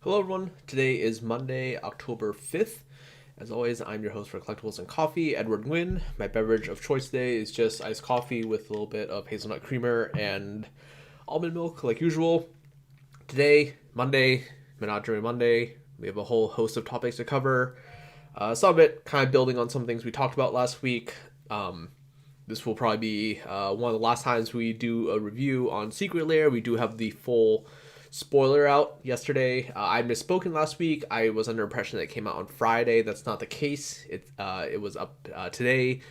Hello, everyone. Today is Monday, October 5th. As always, I'm your host for Collectibles and Coffee, Edward Nguyen. My beverage of choice today is just iced coffee with a little bit of hazelnut creamer and almond milk, like usual. Today, Monday, Menagerie Monday, we have a whole host of topics to cover. Some of it kind of building on some things we talked about last week. This will probably be one of the last times we do a review on Secret Lair. We do have the full spoiler out yesterday. I misspoken last week. I was under impression that it came out on Friday. That's not the case. It was up today.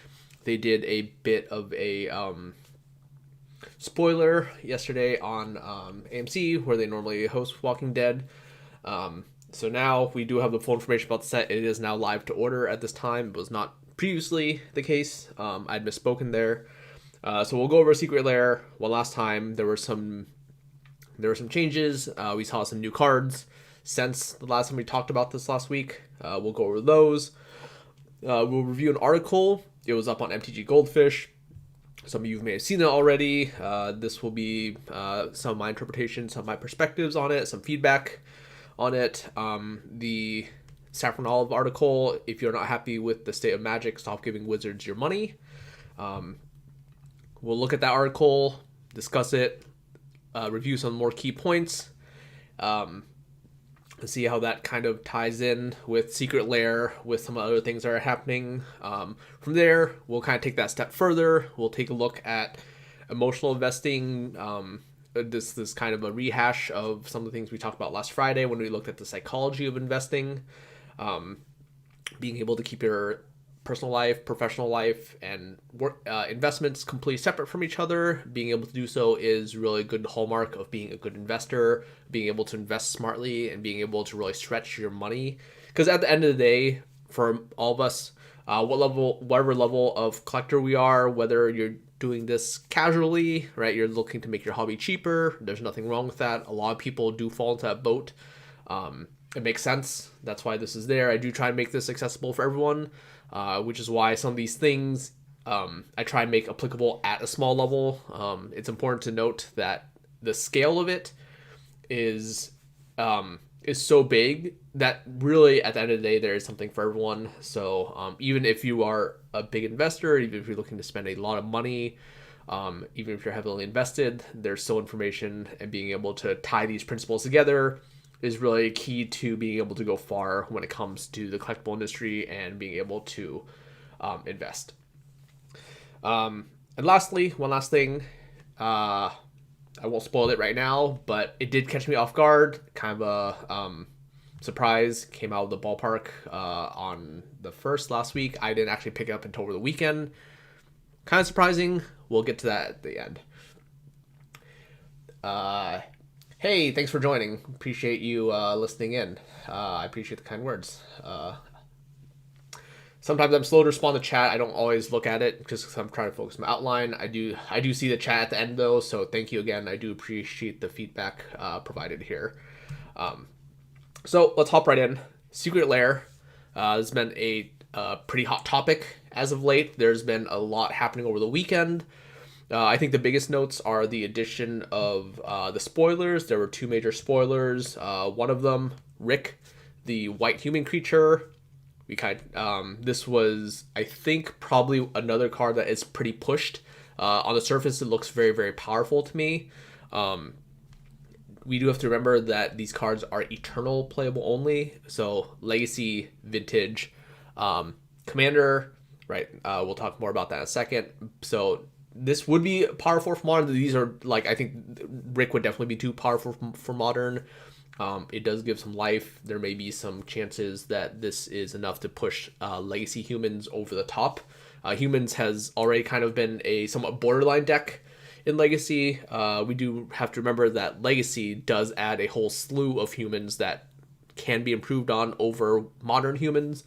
They did a bit of a spoiler yesterday on AMC, where they normally host Walking Dead. So now we do have the full information about the set. It is now live to order at this time. It was not previously the case. I'd misspoken there. So we'll go over Secret Lair one last time. There were some changes. We saw some new cards since the last time we talked about this last week. We'll go over those. We'll review an article. It was up on MTGGoldfish. Some of you may have seen it already. This will be some of my interpretations, some of my perspectives on it, some feedback on it. The Saffron Olive article, if you're not happy with the state of Magic, stop giving wizards your money. We'll look at that article, discuss it, review some more key points, and see how that kind of ties in with Secret Lair, with some other things that are happening. From there, we'll kind of take that step further. We'll take a look at emotional investing. This kind of a rehash of some of the things we talked about last Friday when we looked at the psychology of investing. Being able to keep your personal life, professional life, and work investments completely separate from each other. Being able to do so is really a good hallmark of being a good investor, being able to invest smartly and being able to really stretch your money. Because at the end of the day, for all of us, whatever level of collector we are, whether you're doing this casually, right, you're looking to make your hobby cheaper, there's nothing wrong with that. A lot of people do fall into that boat. It makes sense. That's why this is there. I do try and make this accessible for everyone, which is why some of these things I try and make applicable at a small level. It's important to note that the scale of it is so big that really at the end of the day there is something for everyone. So even if you are a big investor, even if you're looking to spend a lot of money, even if you're heavily invested, there's still information, and being able to tie these principles together is really key to being able to go far when it comes to the collectible industry and being able to invest. And lastly, one last thing. I won't spoil it right now, but it did catch me off guard. Kind of a surprise. Came out of the ballpark on the first last week. I didn't actually pick it up until over the weekend. Kind of surprising. We'll get to that at the end. Hey, thanks for joining. Appreciate you listening in. I appreciate the kind words. Sometimes I'm slow to respond to chat. I don't always look at it just because I'm trying to focus on my outline. I do see the chat at the end though, so thank you again. I do appreciate the feedback provided here. So let's hop right in. Secret Lair has been a pretty hot topic as of late. There's been a lot happening over the weekend. I think the biggest notes are the addition of the spoilers. There were two major spoilers. One of them, Rick, the white human creature. This was, I think, probably another card that is pretty pushed. On the surface, it looks very, very powerful to me. We do have to remember that these cards are eternal playable only. So Legacy, Vintage, Commander, right? We'll talk more about that in a second. So this would be powerful for modern. These are, like, I think Rick would definitely be too powerful for modern. It does give some life. There may be some chances that this is enough to push Legacy Humans over the top. Humans has already kind of been a somewhat borderline deck in Legacy. We do have to remember that Legacy does add a whole slew of humans that can be improved on over modern humans.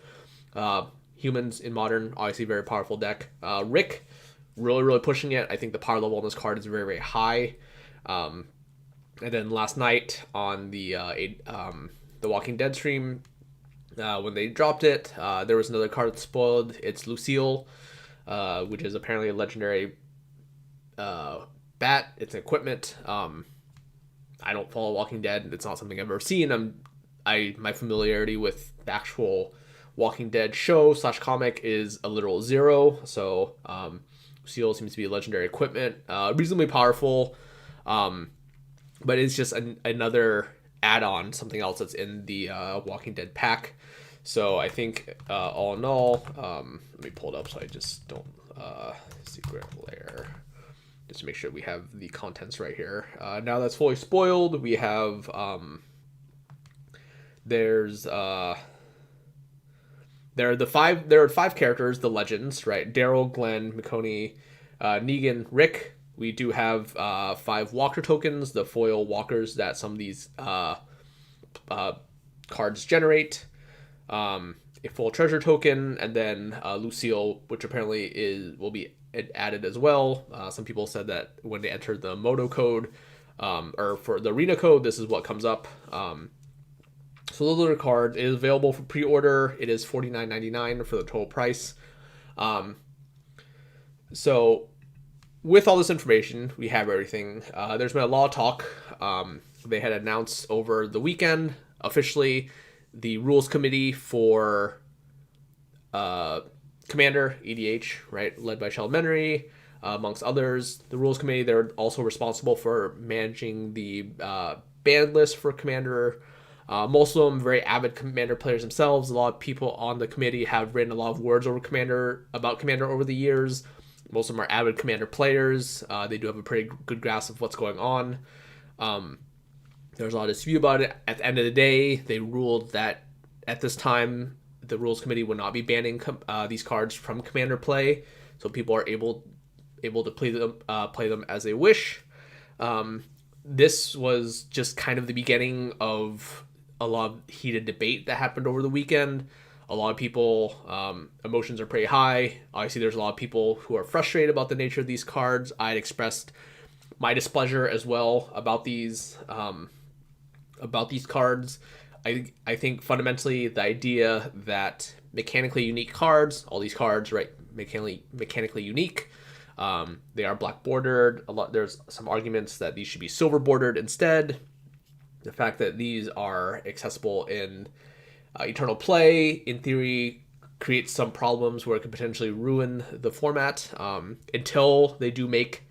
Humans in modern, obviously very powerful deck. Rick, really, really pushing it. I think the power level on this card is very, very high. And then last night on the Walking Dead stream, when they dropped it, there was another card spoiled. It's Lucille, which is apparently a legendary bat. It's an equipment. I don't follow Walking Dead. It's not something I've ever seen. my familiarity with the actual Walking Dead show / comic is a literal 0. So Lucille seems to be legendary equipment, reasonably powerful, but it's just another add-on, something else that's in the Walking Dead pack. So I think all in all, let me pull it up so I just don't Secret Lair, just to make sure we have the contents right here. Now that's fully spoiled, we have there are 5 characters, the legends, right? Daryl, Glenn, McConey, Negan, Rick. We do have 5 walker tokens, the foil walkers that some of these cards generate. A full treasure token, and then Lucille, which apparently will be added as well. Some people said that when they enter the Moto code, or for the arena code, this is what comes up. So those are the cards. It is available for pre-order. It is $49.99 for the total price. So with all this information, we have everything. There's been a lot of talk. They had announced over the weekend officially the rules committee for Commander EDH, right, led by Menagerie, amongst others. The rules committee, they're also responsible for managing the ban list for Commander. Most of them very avid Commander players themselves. A lot of people on the committee have written a lot of words about Commander over the years. Most of them are avid Commander players. They do have a pretty good grasp of what's going on. There's a lot of dispute about it. At the end of the day, they ruled that at this time, the rules committee would not be banning these cards from Commander play, so people are able to play them as they wish. This was just kind of the beginning of a lot of heated debate that happened over the weekend. A lot of people, emotions are pretty high. Obviously, there's a lot of people who are frustrated about the nature of these cards. I had expressed my displeasure as well about these cards. I think fundamentally the idea that mechanically unique cards, all these cards, right, mechanically unique, they are black bordered. There's some arguments that these should be silver bordered instead. The fact that these are accessible in Eternal Play, in theory, creates some problems where it could potentially ruin the format until they do make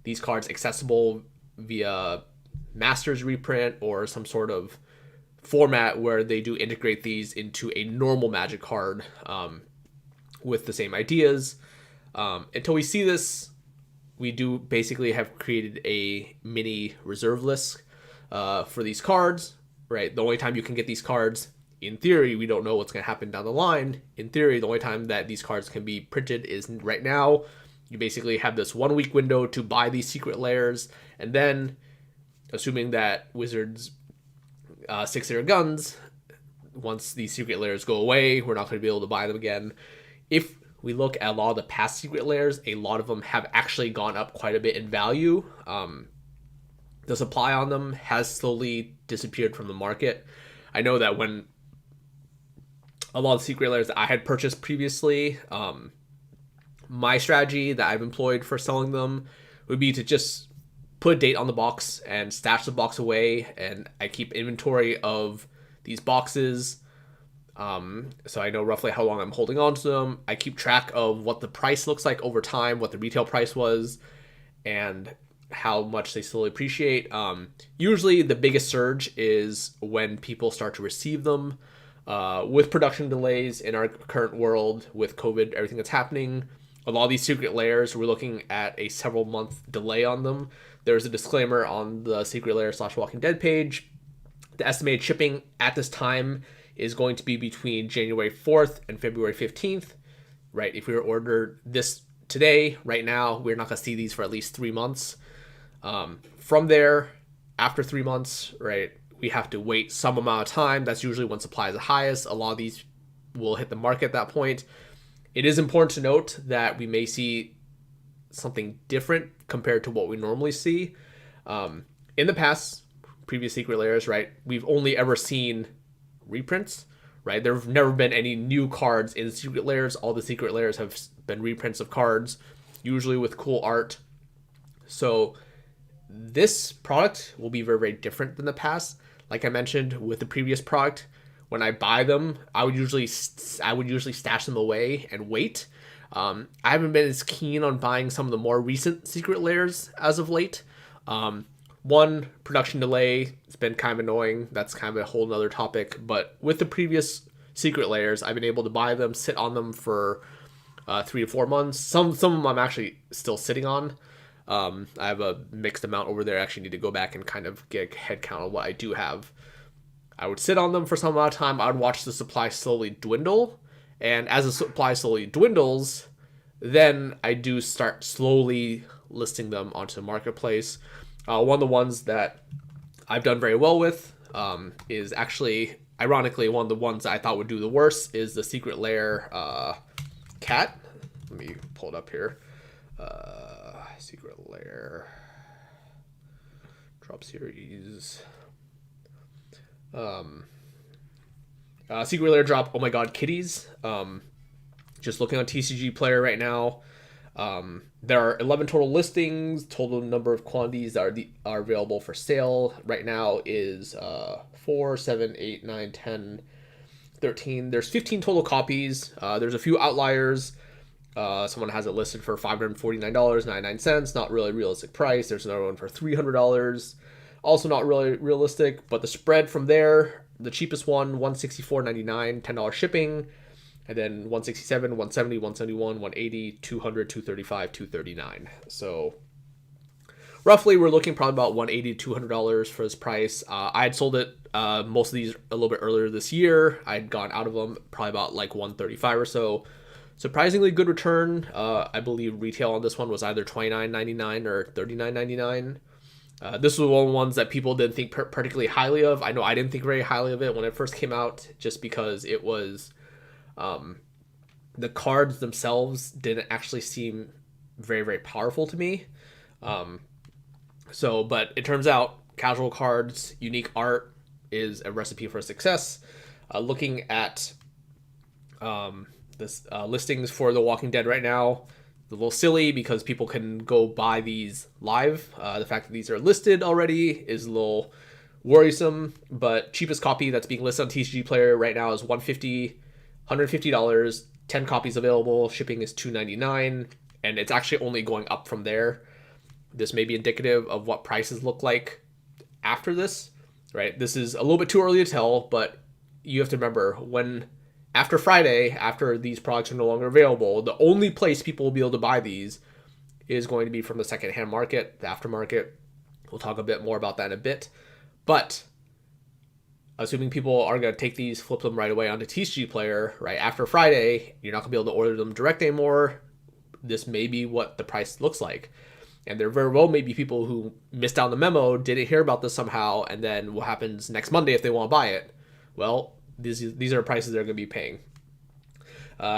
these cards accessible via Masters reprint or some sort of format where they do integrate these into a normal Magic card with the same ideas. Until we see this, we do basically have created a mini reserve list for these cards, right? The only time you can get these cards, in theory, we don't know what's going to happen down the line. In theory, the only time that these cards can be printed is right now. You basically have this 1 week window to buy these secret lairs, and then, assuming that Wizards sticks to their guns, once these secret lairs go away, we're not going to be able to buy them again. If we look at a lot of the past secret lairs, a lot of them have actually gone up quite a bit in value. The supply on them has slowly disappeared from the market. I know that when a lot of secret lairs that I had purchased previously, my strategy that I've employed for selling them would be to just put a date on the box and stash the box away, and I keep inventory of these boxes, so I know roughly how long I'm holding on to them. I keep track of what the price looks like over time, what the retail price was, and how much they slowly appreciate. Usually the biggest surge is when people start to receive them. With production delays in our current world, with COVID, everything that's happening, a lot of these secret lairs, we're looking at a several month delay on them. There's a disclaimer on the Secret Lair / Walking Dead page. The estimated shipping at this time is going to be between January 4th and February 15th, right? If we were ordered this today, right now, we're not going to see these for at least 3 months. From there, after 3 months, right, we have to wait some amount of time. That's usually when supply is the highest. A lot of these will hit the market at that point. It is important to note that we may see something different compared to what we normally see. In the past, previous secret lairs, right, we've only ever seen reprints, right? There have never been any new cards in secret lairs. All the secret lairs have been reprints of cards, usually with cool art. So this product will be very, very different than the past. Like I mentioned with the previous product, when I buy them, I would usually stash them away and wait. I haven't been as keen on buying some of the more recent Secret Lairs as of late. One, production delay, it's been kind of annoying. That's kind of a whole nother topic. But with the previous Secret Lairs, I've been able to buy them, sit on them for 3 to 4 months. Some of them I'm actually still sitting on. I have a mixed amount over there. I actually need to go back and kind of get a head count on what I do have. I would sit on them for some amount of time. I would watch the supply slowly dwindle. And as the supply slowly dwindles, then I do start slowly listing them onto the marketplace. One of the ones that I've done very well with is actually, ironically, one of the ones that I thought would do the worst is the Secret Lair cat. Let me pull it up here. Secret Lair drop series. Secret Lair drop. Oh my God, kitties. Just looking on TCG Player right now. There are 11 total listings. Total number of quantities that are available for sale right now is 4, 7, 8, 9, 10, 13. There's 15 total copies. There's a few outliers. Someone has it listed for $549.99. Not really realistic price. There's another one for $300. Also not really realistic, but the spread from there, the cheapest one, $164.99, $10 shipping. And then 167, 170, 171, 180, 200, 235, 239. So roughly we're looking probably about $180 to $200 for this price. I had sold it most of these a little bit earlier this year. I'd gone out of them probably about like 135 or so. Surprisingly good return. I believe retail on this one was either $29.99 or $39.99. This was one of the ones that people didn't think particularly highly of. I know I didn't think very highly of it when it first came out, just because it was the cards themselves didn't actually seem very, very powerful to me. But it turns out casual cards, unique art is a recipe for success. Looking at this listings for The Walking Dead right now, a little silly because people can go buy these live. The fact that these are listed already is a little worrisome, but cheapest copy that's being listed on TCG Player right now is $150, 10 copies available, shipping is $299, and it's actually only going up from there. This may be indicative of what prices look like after this, right? This is a little bit too early to tell, but you have to remember, when after Friday, after these products are no longer available, the only place people will be able to buy these is going to be from the secondhand market, the aftermarket. We'll talk a bit more about that in a bit. But assuming people are going to take these, flip them right away onto TCG Player, right after Friday, you're not going to be able to order them direct anymore. This may be what the price looks like. And there very well may be people who missed out on the memo, didn't hear about this somehow, and then what happens next Monday if they want to buy it? Well, these are prices they're going to be paying.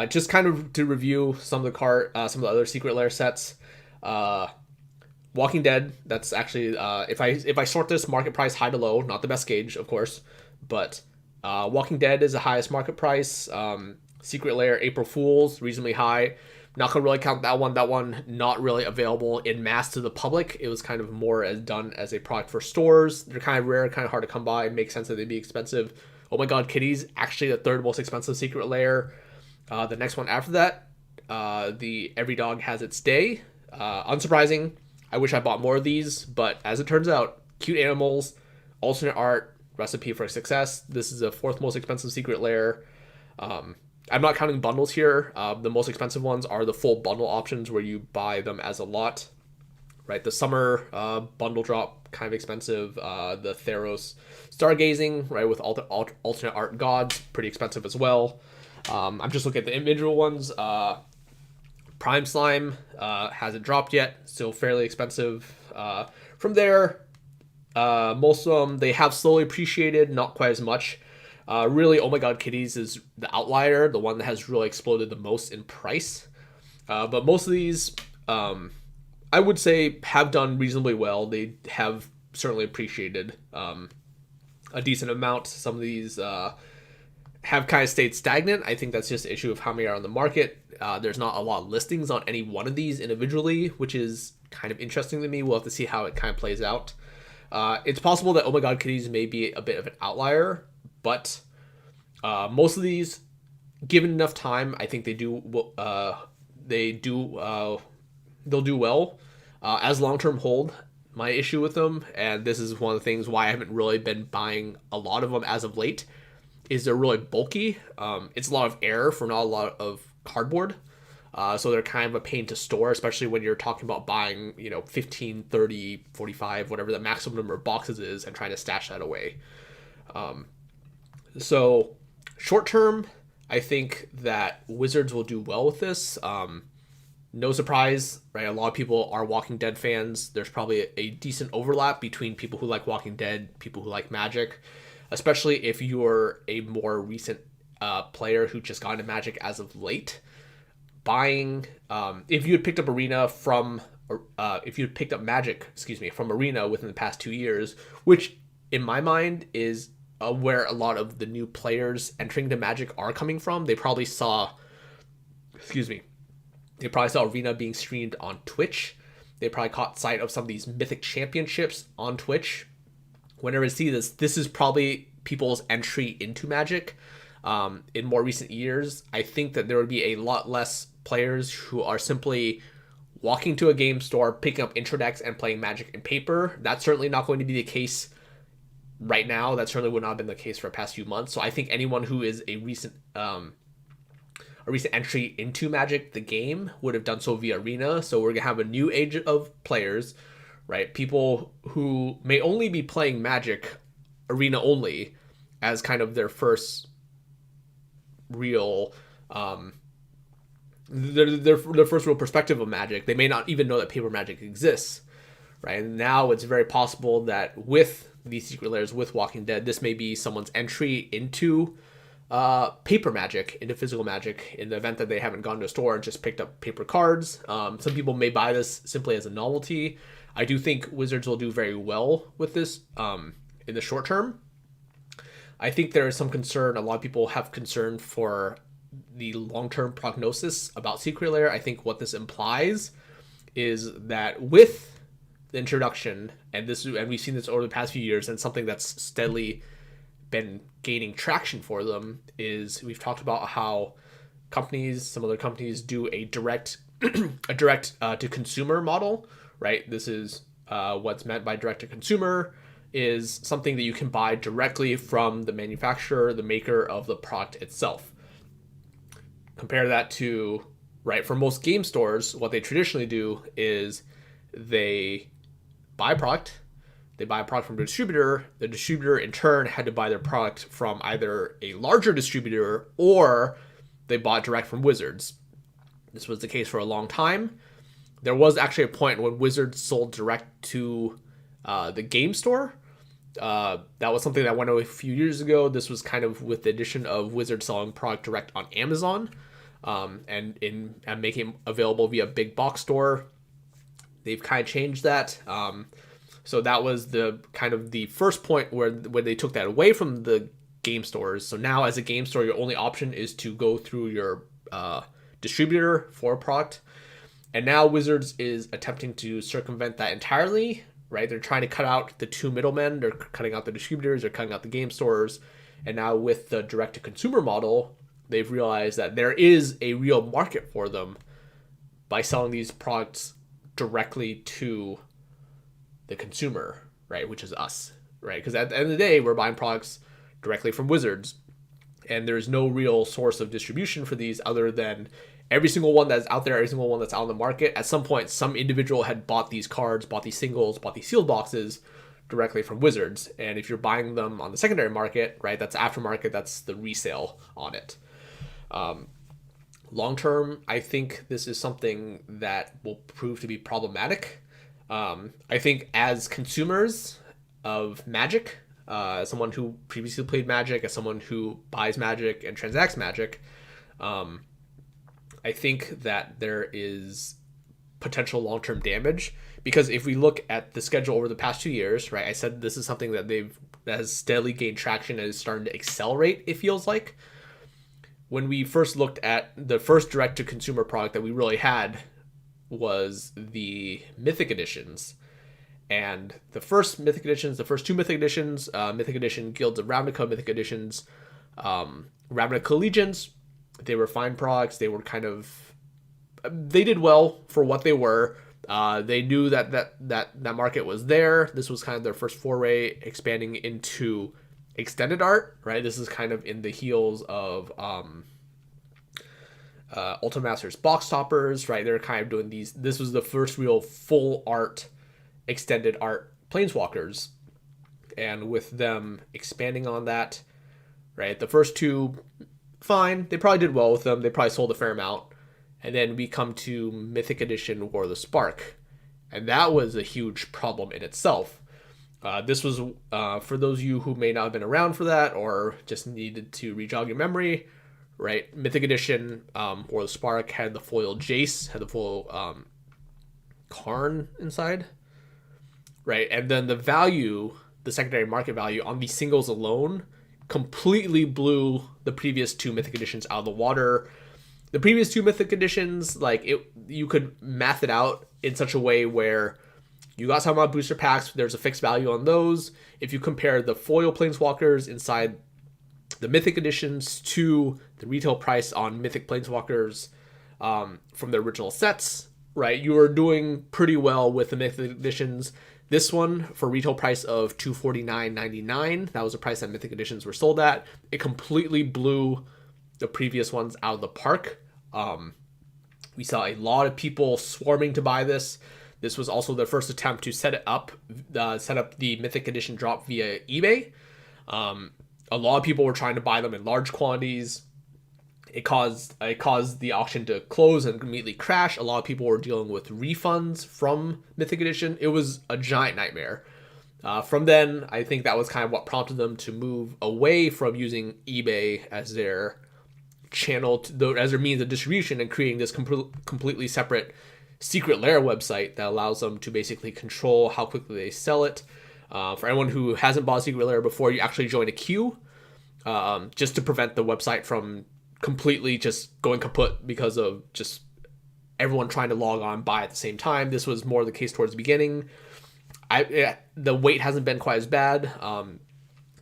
Just kind of to review some of the other Secret Lair sets. Walking Dead, that's actually, if I sort this market price high to low, not the best gauge, of course, but Walking Dead is the highest market price. Secret Lair April Fools, reasonably high. Not going to really count that one. That one not really available in mass to the public. It was kind of more done as a product for stores. They're kind of rare, kind of hard to come by. It makes sense that they'd be expensive. Oh my God, Kitties, actually the third most expensive Secret Lair. The next one after that, the Every Dog Has Its Day. Unsurprising. I wish I bought more of these, but as it turns out, cute animals, alternate art, recipe for success. This is the fourth most expensive Secret Lair. I'm not counting bundles here. The most expensive ones are the full bundle options where you buy them as a lot. Right, the summer bundle drop, kind of expensive. The Theros Stargazing, right, with alternate art gods, pretty expensive as well. I'm just looking at the individual ones. Prime Slime hasn't dropped yet, still fairly expensive. From there, most of them, they have slowly appreciated, not quite as much. Really, Oh My God Kitties is the outlier, the one that has really exploded the most in price. But most of these, I would say, have done reasonably well. They have certainly appreciated a decent amount. Some of these have kind of stayed stagnant. I think that's just an issue of how many are on the market. There's not a lot of listings on any one of these individually, which is kind of interesting to me. We'll have to see how it kind of plays out. It's possible that Oh My God Kitties may be a bit of an outlier, but most of these, given enough time, I think they'll do well as long-term hold. My issue with them, and this is one of the things why I haven't really been buying a lot of them as of late, is they're really bulky. It's a lot of air for not a lot of cardboard. So they're kind of a pain to store, especially when you're talking about buying, 15, 30, 45, whatever the maximum number of boxes is, and trying to stash that away. So short term, I think that Wizards will do well with this. No surprise, right? A lot of people are Walking Dead fans. There's probably a decent overlap between people who like Walking Dead, people who like Magic, especially if you're a more recent player who just got into Magic as of late. Buying, if you had picked up Magic, from Arena within the past 2 years, which in my mind is where a lot of the new players entering the Magic are coming from. They probably saw Arena being streamed on Twitch. They probably caught sight of some of these Mythic Championships on Twitch. Whenever I see this is probably people's entry into Magic. In more recent years, I think that there would be a lot less players who are simply walking to a game store, picking up intro decks, and playing Magic in paper. That's certainly not going to be the case right now. That certainly would not have been the case for the past few months. So I think anyone who is a recent entry into Magic, the game, would have done so via Arena. So we're going to have a new age of players, right? People who may only be playing Magic Arena only as kind of their first real their first real perspective of Magic. They may not even know that paper Magic exists, right? And now it's very possible that with these Secret Lairs, with Walking Dead, this may be someone's entry into paper Magic, into physical Magic, in the event that they haven't gone to a store and just picked up paper cards. Some people may buy this simply as a novelty. I do think Wizards will do very well with this in the short term. I think there is some concern. A lot of people have concern for the long-term prognosis about Secret Lair. I think what this implies is that with the introduction, and we've seen this over the past few years, and something that's steadily been gaining traction for them, is we've talked about how some other companies do a direct to consumer model, right? This is what's meant by direct to consumer, is something that you can buy directly from the manufacturer, the maker of the product itself. Compare that to, right, for most game stores, what they traditionally do is they buy a product. They buy a product from a distributor. The distributor, in turn, had to buy their product from either a larger distributor or they bought direct from Wizards. This was the case for a long time. There was actually a point when Wizards sold direct to the game store. That was something that went away a few years ago. This was kind of with the addition of Wizards selling product direct on Amazon, and making it available via big box store. They've kind of changed that. So that was the kind of the first point when they took that away from the game stores. So now as a game store, your only option is to go through your distributor for a product. And now Wizards is attempting to circumvent that entirely, right? They're trying to cut out the two middlemen. They're cutting out the distributors. They're cutting out the game stores. And now with the direct-to-consumer model, they've realized that there is a real market for them by selling these products directly to the consumer, right? Which is us, right? Because at the end of the day, we're buying products directly from Wizards. And there's no real source of distribution for these other than every single one that's out there, every single one that's out on the market. At some point, some individual had bought these cards, bought these singles, bought these sealed boxes directly from Wizards. And if you're buying them on the secondary market, right, that's aftermarket, that's the resale on it. Long term, I think this is something that will prove to be problematic. I think as consumers of Magic, as someone who previously played Magic, as someone who buys Magic and transacts Magic, I think that there is potential long-term damage, because if we look at the schedule over the past 2 years, right, I said this is something that that has steadily gained traction and is starting to accelerate, it feels like. When we first looked at the first direct-to-consumer product that we really had was the Mythic Editions. And the first Mythic Editions, the first two Mythic Editions, Mythic Edition Guilds of Ravnica, Mythic Editions, Ravnica Legions, they were fine products. They were they did well for what they were. They knew that market was there. This was kind of their first foray expanding into extended art, right? This is kind of in the heels of Ultimate Masters box toppers, right? They're kind of doing these. This was the first real full art, extended art Planeswalkers. And with them expanding on that, right? The first two, fine. They probably did well with them. They probably sold a fair amount. And then we come to Mythic Edition War of the Spark. And that was a huge problem in itself. This was, for those of you who may not have been around for that or just needed to re-jog your memory, right? Mythic Edition War of the Spark had the foil Jace, had the foil Karn inside, right? And then the value, the secondary market value on these singles alone completely blew the previous two Mythic Editions out of the water. The previous two Mythic Editions, you could math it out in such a way where you got some booster packs, there's a fixed value on those. If you compare the foil Planeswalkers inside the Mythic Editions to the retail price on Mythic Planeswalkers from the original sets, right, you are doing pretty well with the Mythic Editions. This one, for retail price of $249.99, that was the price that Mythic Editions were sold at. It completely blew the previous ones out of the park. We saw a lot of people swarming to buy this. This was also their first attempt to set up the Mythic Edition drop via eBay. A lot of people were trying to buy them in large quantities. It caused the auction to close and immediately crash. A lot of people were dealing with refunds from Mythic Edition. It was a giant nightmare. From then, I think that was kind of what prompted them to move away from using eBay as their channel, as their means of distribution, and creating this completely separate Secret Lair website that allows them to basically control how quickly they sell it. For anyone who hasn't bought Secret Lair before, you actually join a queue just to prevent the website from completely just going kaput because of just everyone trying to log on buy at the same time. This was more the case towards the beginning. The wait hasn't been quite as bad.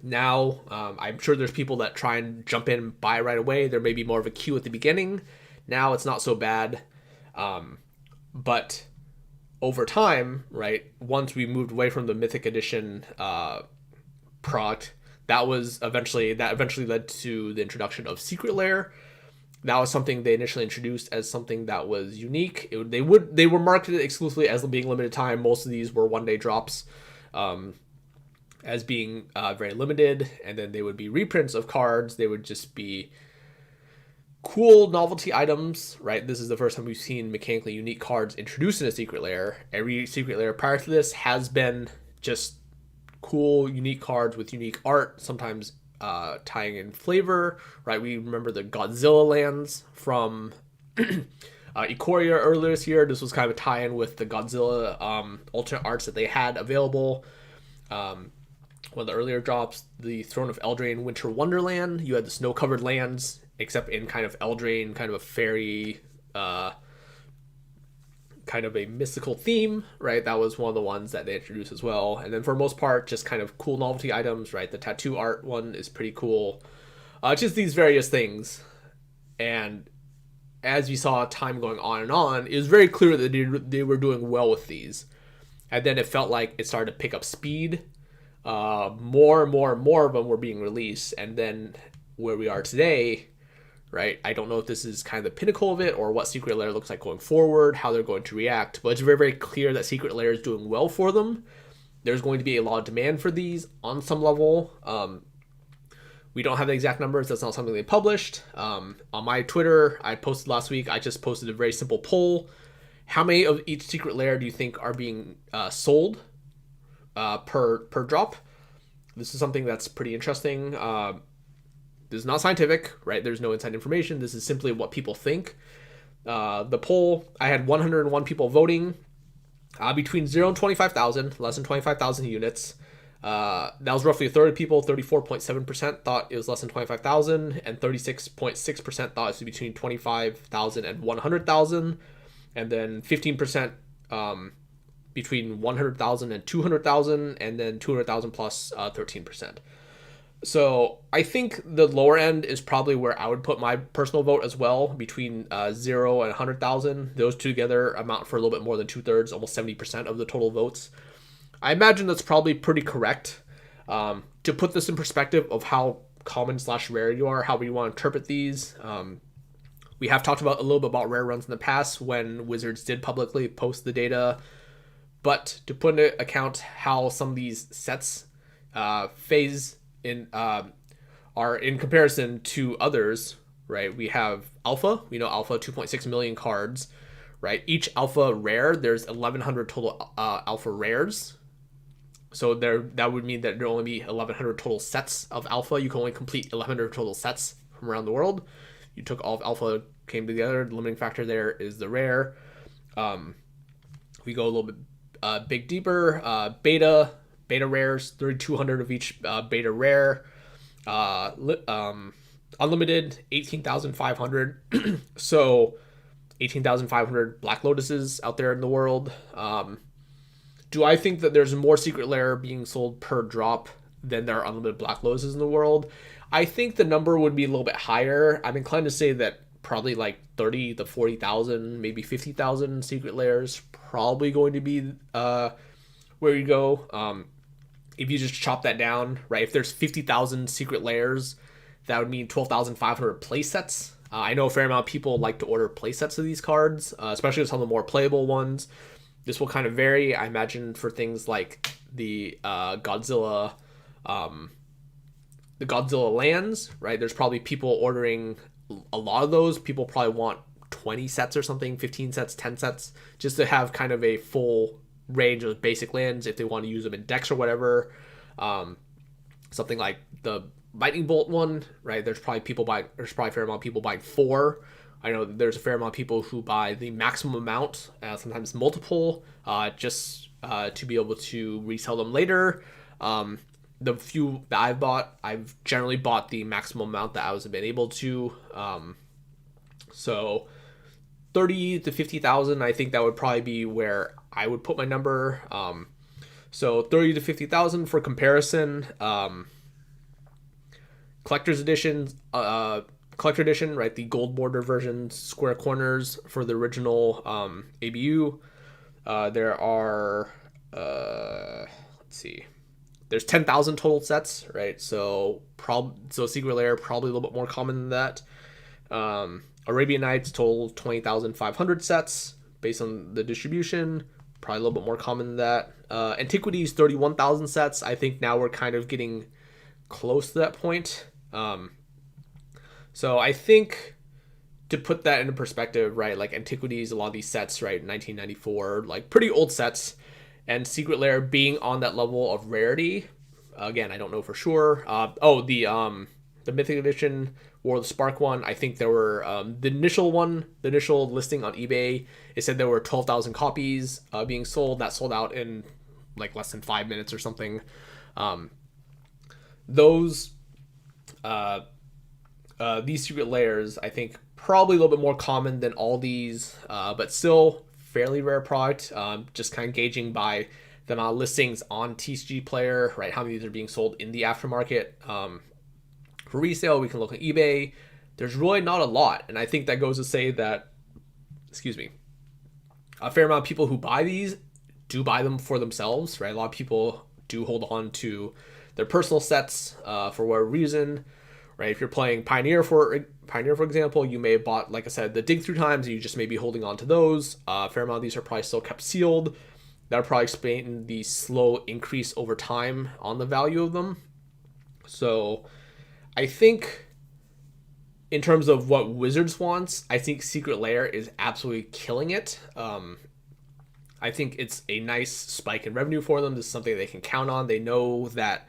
Now, I'm sure there's people that try and jump in and buy right away. There may be more of a queue at the beginning. Now it's not so bad. But over time, right, once we moved away from the Mythic Edition product, that eventually led to the introduction of Secret Lair. That was something they initially introduced as something that was unique. They were marketed exclusively as being limited time. Most of these were one-day drops, as being very limited, and then they would be reprints of cards. They would just be cool novelty items, right? This is the first time we've seen mechanically unique cards introduced in a Secret Lair. Every Secret Lair prior to this has been just cool, unique cards with unique art, sometimes tying in flavor, right? We remember the Godzilla lands from Ikoria earlier this year. This was kind of a tie-in with the Godzilla alternate arts that they had available. One of the earlier drops, the Throne of Eldraine Winter Wonderland. You had the snow-covered lands, except in kind of Eldraine, kind of a fairy, kind of a mystical theme, right? That was one of the ones that they introduced as well. And then for the most part, just kind of cool novelty items, right? The tattoo art one is pretty cool. Just these various things. And as we saw time going on and on, it was very clear that they were doing well with these. And then it felt like it started to pick up speed. More and more of them were being released. And then where we are today, right? I don't know if this is kind of the pinnacle of it or what Secret Lair looks like going forward, how they're going to react, but it's very, very clear that Secret Lair is doing well for them. There's going to be a lot of demand for these on some level. We don't have the exact numbers. That's not something they published. On my Twitter, I posted last week, I just posted a very simple poll. How many of each Secret Lair do you think are being sold per drop? This is something that's pretty interesting. This is not scientific, right? There's no inside information. This is simply what people think. The poll, I had 101 people voting between 0 and 25,000, less than 25,000 units. That was roughly a third of people. 34.7% thought it was less than 25,000, and 36.6% thought it was between 25,000 and 100,000. and then 15% between 100,000 and 200,000, and then 200,000 plus 13%. So I think the lower end is probably where I would put my personal vote as well, between 0 and 100,000. Those two together amount for a little bit more than 2/3, almost 70% of the total votes. I imagine that's probably pretty correct. To put this in perspective of how common / rare you are, how we want to interpret these, we have talked about a little bit about rare runs in the past when Wizards did publicly post the data. But to put into account how some of these sets phase in are in comparison to others, right? We have Alpha. We know Alpha 2.6 million cards, right? Each Alpha rare, there's 1,100 total Alpha rares. So that would mean that there only be 1,100 total sets of Alpha. You can only complete 1,100 total sets from around the world. You took all of Alpha, came together. The limiting factor there is the rare. We go a little bit big deeper. Beta rares, 3,200 of each beta rare. Unlimited, 18,500. So 18,500 Black Lotuses out there in the world. Do I think that there's more Secret Lair being sold per drop than there are unlimited Black Lotuses in the world? I think the number would be a little bit higher. I'm inclined to say that probably like 30 to 40,000, maybe 50,000 Secret Lairs probably going to be where you go. If you just chop that down, right? If there's 50,000 Secret Lairs, that would mean 12,500 play sets. I know a fair amount of people like to order play sets of these cards, especially some of the more playable ones. This will kind of vary, I imagine, for things like the Godzilla lands, right? There's probably people ordering a lot of those. People probably want 20 sets or something, 15 sets, 10 sets, just to have kind of a full range of basic lands if they want to use them in decks or whatever. Something like the Lightning Bolt one, right? There's probably a fair amount of people buying 4. I know there's a fair amount of people who buy the maximum amount, sometimes multiple, just to be able to resell them later. The few that I've bought, I've generally bought the maximum amount that I was been able to. So 30 to 50,000, I think that would probably be where I would put my number. So 30 to 50,000 for comparison. Collector's edition, right? The gold border version, square corners for the original ABU. There are, let's see, there's 10,000 total sets, right? So Secret Lair probably a little bit more common than that. Arabian Nights total 20,500 sets based on the distribution, probably a little bit more common than that. Antiquities 31,000 sets. I think now we're kind of getting close to that point. So I think to put that into perspective, right, like Antiquities, a lot of these sets, right, 1994, like pretty old sets, and Secret Lair being on that level of rarity. Again, I don't know for sure. The Mythic Edition or the Spark one, I think there were the initial listing on eBay, it said there were 12,000 copies being sold. That sold out in like less than 5 minutes or something. These Secret Lairs, I think, probably a little bit more common than all these, but still fairly rare product. Just kind of gauging by the amount of listings on TCG Player, right? How many of these are being sold in the aftermarket. For resale, we can look at eBay. There's really not a lot, and I think that goes to say that, a fair amount of people who buy these do buy them for themselves, right? A lot of people do hold on to their personal sets for whatever reason, right? If you're playing Pioneer, for example, you may have bought, like I said, the dig through times, and you just may be holding on to those. A fair amount of these are probably still kept sealed. That'll probably explain the slow increase over time on the value of them. So I think in terms of what Wizards wants, I think Secret Lair is absolutely killing it. I think it's a nice spike in revenue for them. This is something they can count on. They know that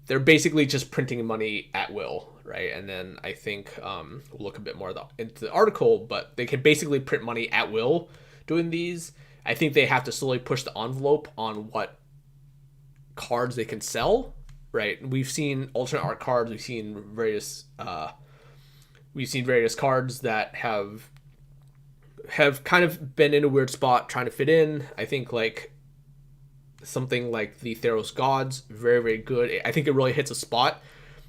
they're basically just printing money at will, right? And then I think we'll look a bit more into the article, but they can basically print money at will doing these. I think they have to slowly push the envelope on what cards they can sell, right? We've seen alternate art cards. We've seen various cards that have have kind of been in a weird spot trying to fit in. I think like something like the Theros Gods, very, very good. I think it really hits a spot.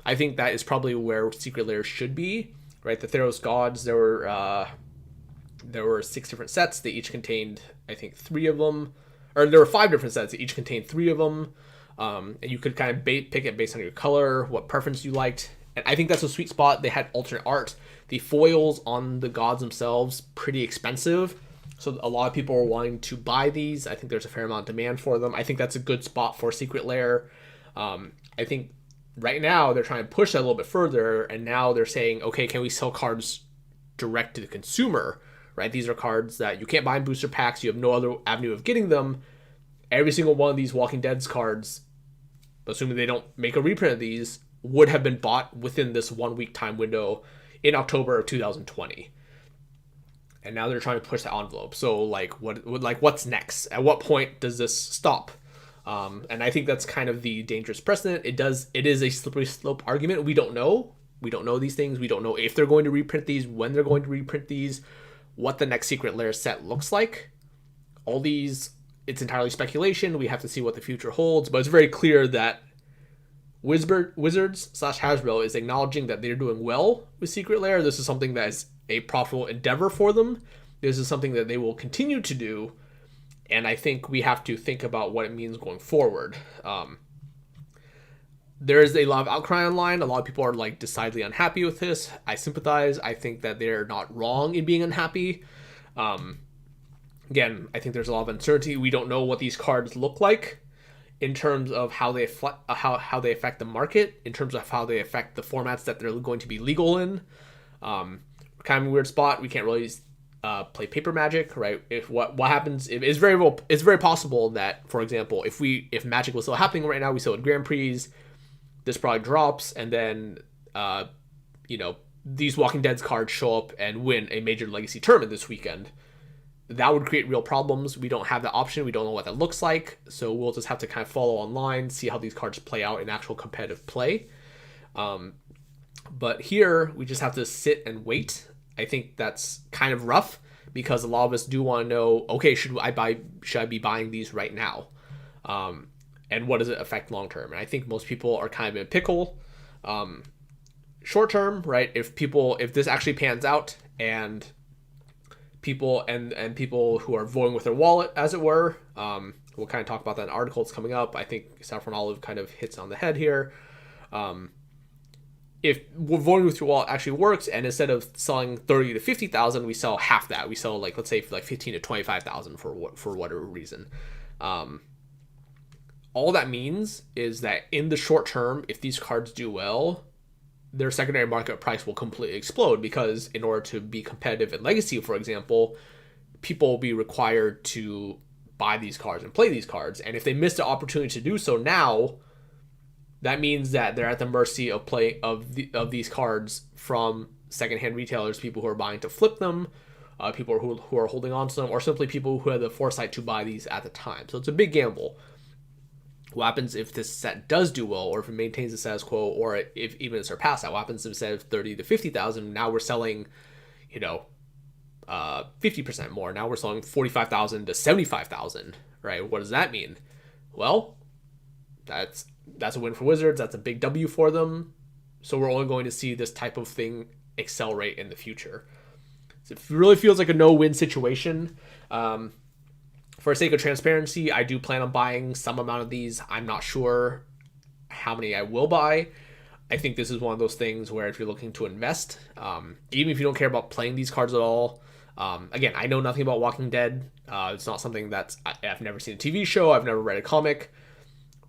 I think that is probably where Secret Lair should be, right? The Theros Gods, there were 6 different sets. They each contained, I think, 3 of them. Or there were 5 different sets that each contained 3 of them. And you could kind of pick it based on your color, what preference you liked. And I think that's a sweet spot. They had alternate art. The foils on the gods themselves, pretty expensive. So a lot of people are wanting to buy these. I think there's a fair amount of demand for them. I think that's a good spot for Secret Lair. I think right now they're trying to push that a little bit further. And now they're saying, okay, can we sell cards direct to the consumer? Right? These are cards that you can't buy in booster packs. You have no other avenue of getting them. Every single one of these Walking Dead's cards, assuming they don't make a reprint of these, would have been bought within this 1 week time window in October of 2020. And now they're trying to push the envelope. So what's next? At what point does this stop? And I think that's kind of the dangerous precedent. It is a slippery slope argument. We don't know. We don't know these things. We don't know if they're going to reprint these, when they're going to reprint these, what the next Secret Lair set looks like. All these, it's entirely speculation. We have to see what the future holds. But it's very clear that Wizards/Hasbro is acknowledging that they're doing well with Secret Lair. This is something that is a profitable endeavor for them. This is something that they will continue to do. And I think we have to think about what it means going forward. There is a lot of outcry online. A lot of people are like decidedly unhappy with this. I sympathize. I think that they're not wrong in being unhappy. Again, I think there's a lot of uncertainty. We don't know what these cards look like in terms of how they affect the market, in terms of how they affect the formats that they're going to be legal in. Kind of a weird spot. We can't really play paper Magic, right? If what happens, it's very possible that, for example, if Magic was still happening right now, we still had Grand Prix, this probably drops, and then these Walking Dead cards show up and win a major Legacy tournament this weekend. That would create real problems. We don't have that option. We don't know what that looks like. So we'll just have to kind of follow online, see how these cards play out in actual competitive play. But here, we just have to sit and wait. I think that's kind of rough because a lot of us do want to know, okay, should I be buying these right now? And what does it affect long term? And I think most people are kind of in a pickle. Short term, right? If this actually pans out and people who are voting with their wallet, as it were, we'll kind of talk about that in articles coming up. I think Saffron Olive kind of hits on the head here. If voting with your wallet actually works, and instead of selling 30 to 50,000, we sell half that. We sell let's say 15 to 25,000 for whatever reason. All that means is that in the short term, if these cards do well, their secondary market price will completely explode, because in order to be competitive in Legacy, for example, people will be required to buy these cards and play these cards. And if they miss the opportunity to do so now, that means that they're at the mercy of these cards from secondhand retailers, people who are buying to flip them, people who are holding on to them, or simply people who had the foresight to buy these at the time. So it's a big gamble. What happens if this set does do well, or if it maintains the status quo, or if even it surpasses that? What happens if instead of 30 to 50,000, now we're selling, 50% more? Now we're selling 45,000 to 75,000, right? What does that mean? Well, that's a win for Wizards. That's a big W for them. So we're only going to see this type of thing accelerate in the future. So it really feels like a no-win situation. For the sake of transparency, I do plan on buying some amount of these. I'm not sure how many I will buy. I think this is one of those things where if you're looking to invest, even if you don't care about playing these cards at all, again, I know nothing about Walking Dead. It's not something I've never seen a TV show. I've never read a comic.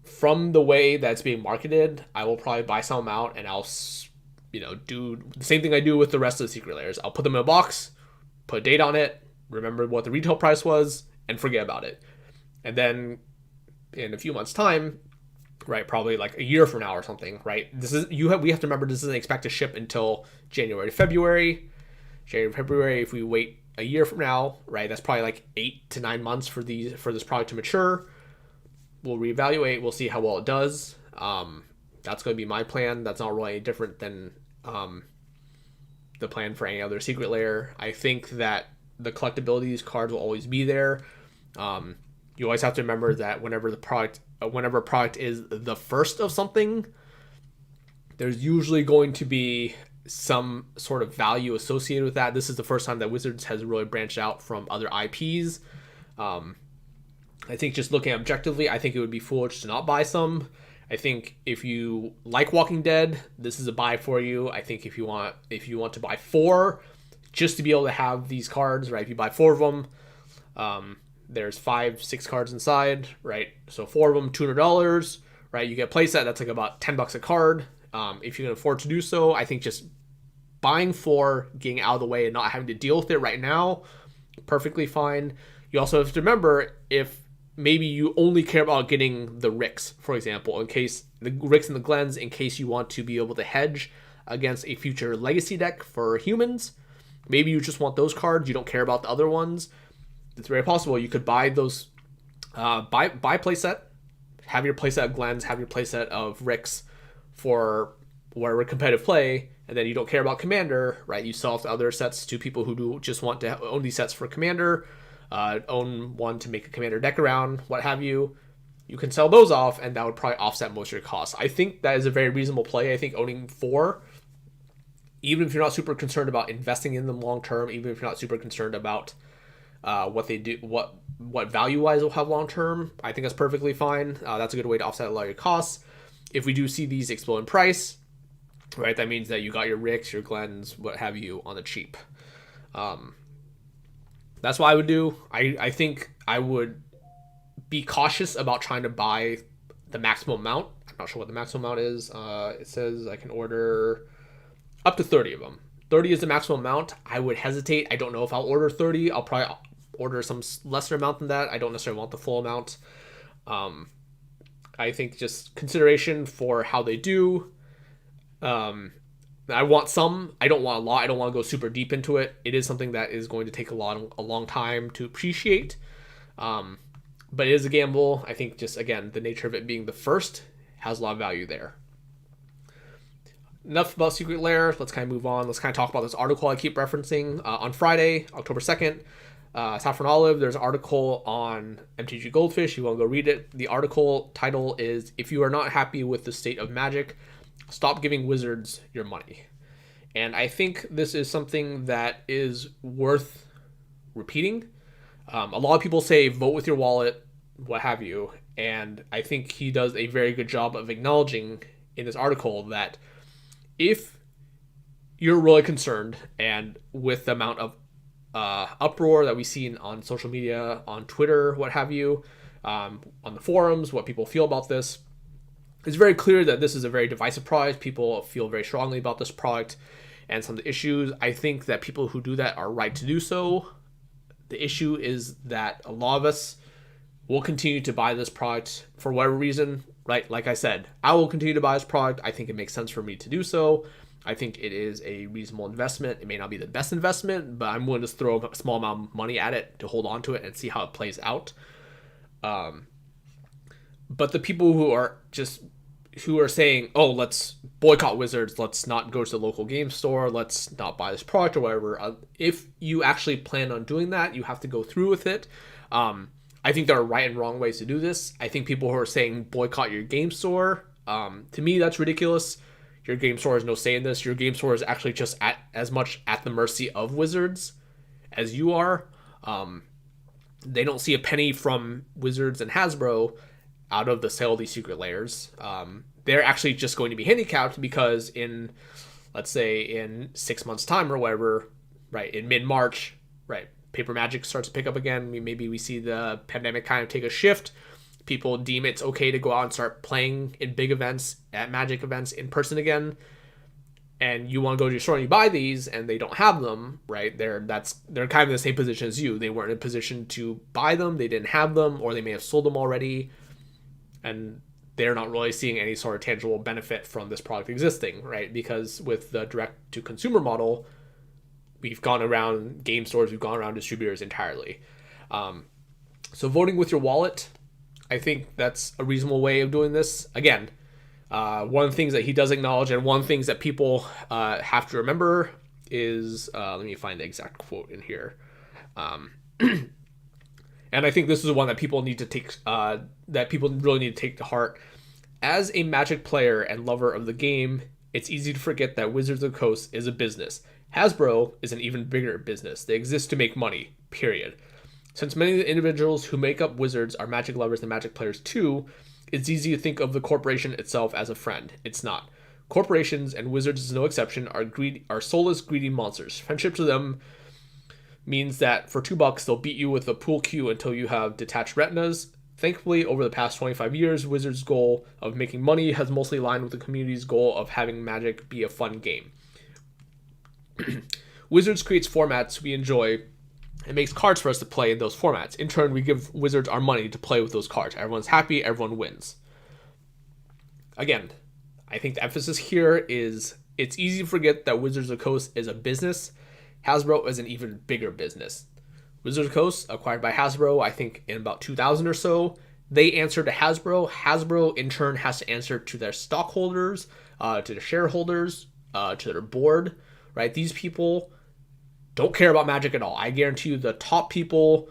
From the way that's being marketed, I will probably buy some out, and I'll do the same thing I do with the rest of the Secret Lairs. I'll put them in a box, put a date on it, remember what the retail price was, and forget about it. And then in a few months' time, right, probably like a year from now or something, right? We have to remember this isn't expected to ship until January to February. If we wait a year from now, right, that's probably like 8 to 9 months for this product to mature. We'll reevaluate. We'll see how well it does. That's going to be my plan. That's not really any different than the plan for any other Secret Lair. I think that the collectability of these cards will always be there. You always have to remember that whenever a product is the first of something, there's usually going to be some sort of value associated with that. This is the first time that Wizards has really branched out from other IPs. I think just looking objectively, I think it would be foolish to not buy some. I think if you like Walking Dead, this is a buy for you. I think if you want to buy 4, just to be able to have these cards, right? If you buy 4 of them, there's 5-6 cards inside, right? So 4 of them, $200, right? You get a playset, that's like about $10 a card. If you can afford to do so, I think just buying 4, getting out of the way and not having to deal with it right now, perfectly fine. You also have to remember, if maybe you only care about getting the Ricks, for example, in case the Ricks and the Glens, in case you want to be able to hedge against a future legacy deck for humans. Maybe you just want those cards, you don't care about the other ones. It's very possible you could buy those, buy playset, have your playset of Glens, have your playset of Ricks for whatever competitive play, and then you don't care about Commander, right? You sell off the other sets to people who do just want to own these sets for Commander, own one to make a Commander deck around, what have you. You can sell those off, and that would probably offset most of your costs. I think that is a very reasonable play. I think owning 4, even if you're not super concerned about investing in them long term, even if you're not super concerned about what they do, what value wise will have long term, I think that's perfectly fine. That's a good way to offset a lot of your costs. If we do see these explode in price, right, that means that you got your Ricks, your Glens, what have you, on the cheap. That's what I would do. I think I would be cautious about trying to buy the maximum amount. I'm not sure what the maximum amount is. It says I can order up to 30 of them. 30 is the maximum amount. I would hesitate. I don't know if I'll order 30. I'll probably order some lesser amount than that. I don't necessarily want the full amount. I think just consideration for how they do. I want some. I don't want a lot. I don't want to go super deep into it. It is something that is going to take a long time to appreciate. But it is a gamble. I think just, again, the nature of it being the first has a lot of value there. Enough about Secret Lair. Let's kind of move on. Let's kind of talk about this article I keep referencing. On Friday, October 2nd, Saffron Olive, there's an article on MTGGoldfish. You want to go read it. The article title is, "If you are not happy with the state of Magic, stop giving Wizards your money." And I think this is something that is worth repeating. A lot of people say vote with your wallet, what have you. And I think he does a very good job of acknowledging in this article that if you're really concerned, and with the amount of uproar that we see on social media, on Twitter, what have you, on the forums, what people feel about this, it's very clear that this is a very divisive product. People feel very strongly about this product and some of the issues. I think that people who do that are right to do so. The issue is that a lot of us will continue to buy this product for whatever reason, right? Like I said, I will continue to buy this product. I think it makes sense for me to do so. I think it is a reasonable investment. It may not be the best investment, but I'm willing to throw a small amount of money at it to hold on to it and see how it plays out. But the people who are saying, oh, let's boycott Wizards, let's not go to the local game store, let's not buy this product or whatever. If you actually plan on doing that, you have to go through with it. I think there are right and wrong ways to do this. I think people who are saying boycott your game store, to me, that's ridiculous. Your game store has no say in this. Your game store is actually just as much at the mercy of Wizards as you are. They don't see a penny from Wizards and Hasbro out of the sale of these secret lairs. They're actually just going to be handicapped because let's say in 6 months' time or whatever, right, in mid-March, right, Paper Magic starts to pick up again. Maybe we see the pandemic kind of take a shift. People deem it's okay to go out and start playing in big events, at Magic events in person again. And you want to go to your store and you buy these and they don't have them, right? They're kind of in the same position as you. They weren't in a position to buy them, they didn't have them, or they may have sold them already. And they're not really seeing any sort of tangible benefit from this product existing, right? Because with the direct-to-consumer model, we've gone around game stores, we've gone around distributors entirely. So voting with your wallet, I think that's a reasonable way of doing this. Again, one of the things that he does acknowledge, and one of the things that people have to remember is, let me find the exact quote in here. Um, and I think this is one that people need to take, that people really need to take to heart. As a Magic player and lover of the game, it's easy to forget that Wizards of the Coast is a business. Hasbro is an even bigger business. They exist to make money, period. Since many of the individuals who make up Wizards are Magic lovers and Magic players too, it's easy to think of the corporation itself as a friend. It's not. Corporations, and Wizards is no exception, are soulless, greedy monsters. Friendship to them means that for $2 they'll beat you with a pool cue until you have detached retinas. Thankfully, over the past 25 years, Wizards' goal of making money has mostly aligned with the community's goal of having Magic be a fun game. Wizards creates formats we enjoy and makes cards for us to play in those formats. In turn, we give Wizards our money to play with those cards. Everyone's happy, everyone wins. Again, I think the emphasis here is it's easy to forget that Wizards of the Coast is a business. Hasbro is an even bigger business. Wizards of the Coast, acquired by Hasbro, I think in about 2000 or so. They answer to Hasbro. Hasbro, in turn, has to answer to their stockholders, to their shareholders, to their board, right? These people don't care about Magic at all. I guarantee you the people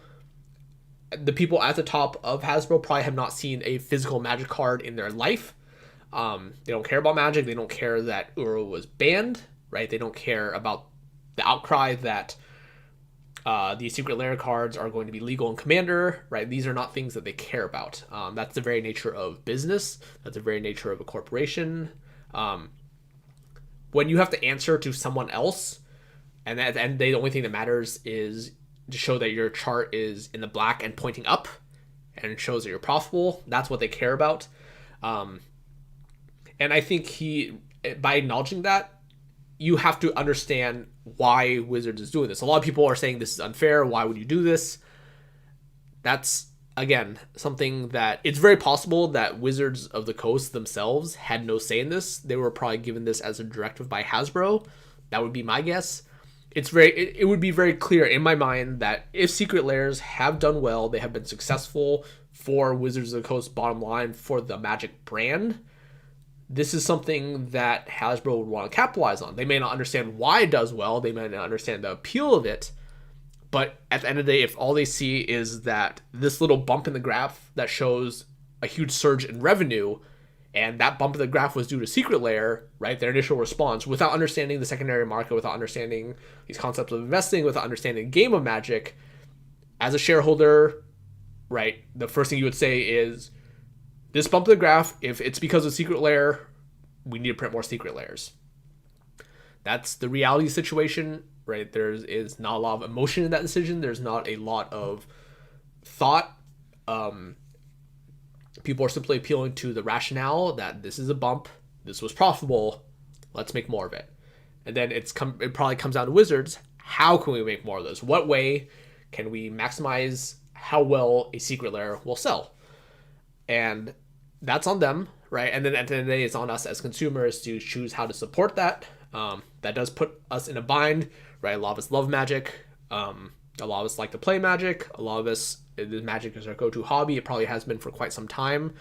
at the top of Hasbro probably have not seen a physical Magic card in their life. They don't care about Magic. They don't care that Uro was banned, right? They don't care about the outcry that these Secret Lair cards are going to be legal in Commander, right? These are not things that they care about. That's the very nature of business. That's the very nature of a corporation. When you have to answer to someone else, and at the end of the day, the only thing that matters is to show that your chart is in the black and pointing up, and it shows that you're profitable. That's what they care about. And I think by acknowledging that, you have to understand why Wizards is doing this. A lot of people are saying this is unfair. Why would you do this? That's, again, something that it's very possible that Wizards of the Coast themselves had no say in this. They were probably given this as a directive by Hasbro. That would be my guess. It would be very clear in my mind that if Secret Lairs have done well, they have been successful for Wizards of the Coast bottom line for the Magic brand, this is something that Hasbro would want to capitalize on. They may not understand why it does well. They may not understand the appeal of it. But at the end of the day, if all they see is that this little bump in the graph that shows a huge surge in revenue, and that bump in the graph was due to Secret Lair, right, their initial response, without understanding the secondary market, without understanding these concepts of investing, without understanding the game of Magic, as a shareholder, right, the first thing you would say is, this bump in the graph, if it's because of Secret Lair, we need to print more Secret Lairs. That's the reality situation, right? There is not a lot of emotion in that decision. There's not a lot of thought. People are simply appealing to the rationale that this is a bump, this was profitable, let's make more of it. And then it probably comes down to Wizards. How can we make more of those? What way can we maximize how well a Secret Lair will sell? And that's on them, right? And then at the end of the day, it's on us as consumers to choose how to support that. That does put us in a bind, right? A lot of us love Magic. A lot of us like to play Magic. A lot of us, Magic is our go-to hobby. It probably has been for quite some time.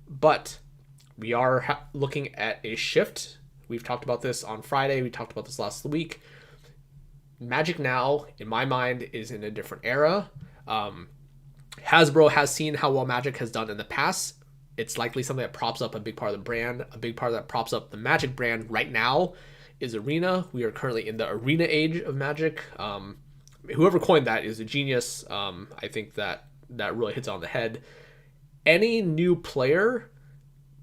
But we are looking at a shift. We've talked about this on Friday. We talked about this last week. Magic now, in my mind, is in a different era. Hasbro has seen how well Magic has done in the past. It's likely something that props up a big part of the brand. A big part that props up the Magic brand right now is Arena. We are currently in the Arena age of Magic. Whoever coined that is a genius. I think that really hits on the head. Any new player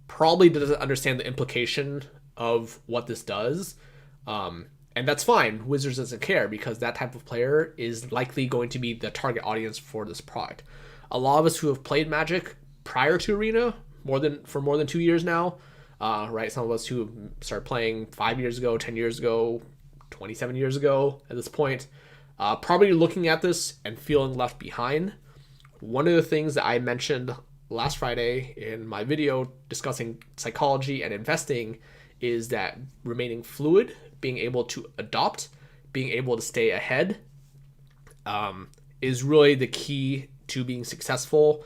probably doesn't understand the implication of what this does. And that's fine. Wizards doesn't care because that type of player is likely going to be the target audience for this product. A lot of us who have played Magic prior to Arena for more than 2 years now, right? Some of us who started playing 5 years ago, 10 years ago, 27 years ago at this point, probably looking at this and feeling left behind. One of the things that I mentioned last Friday in my video discussing psychology and investing is that remaining fluid, being able to adopt, being able to stay ahead, is really the key to being successful.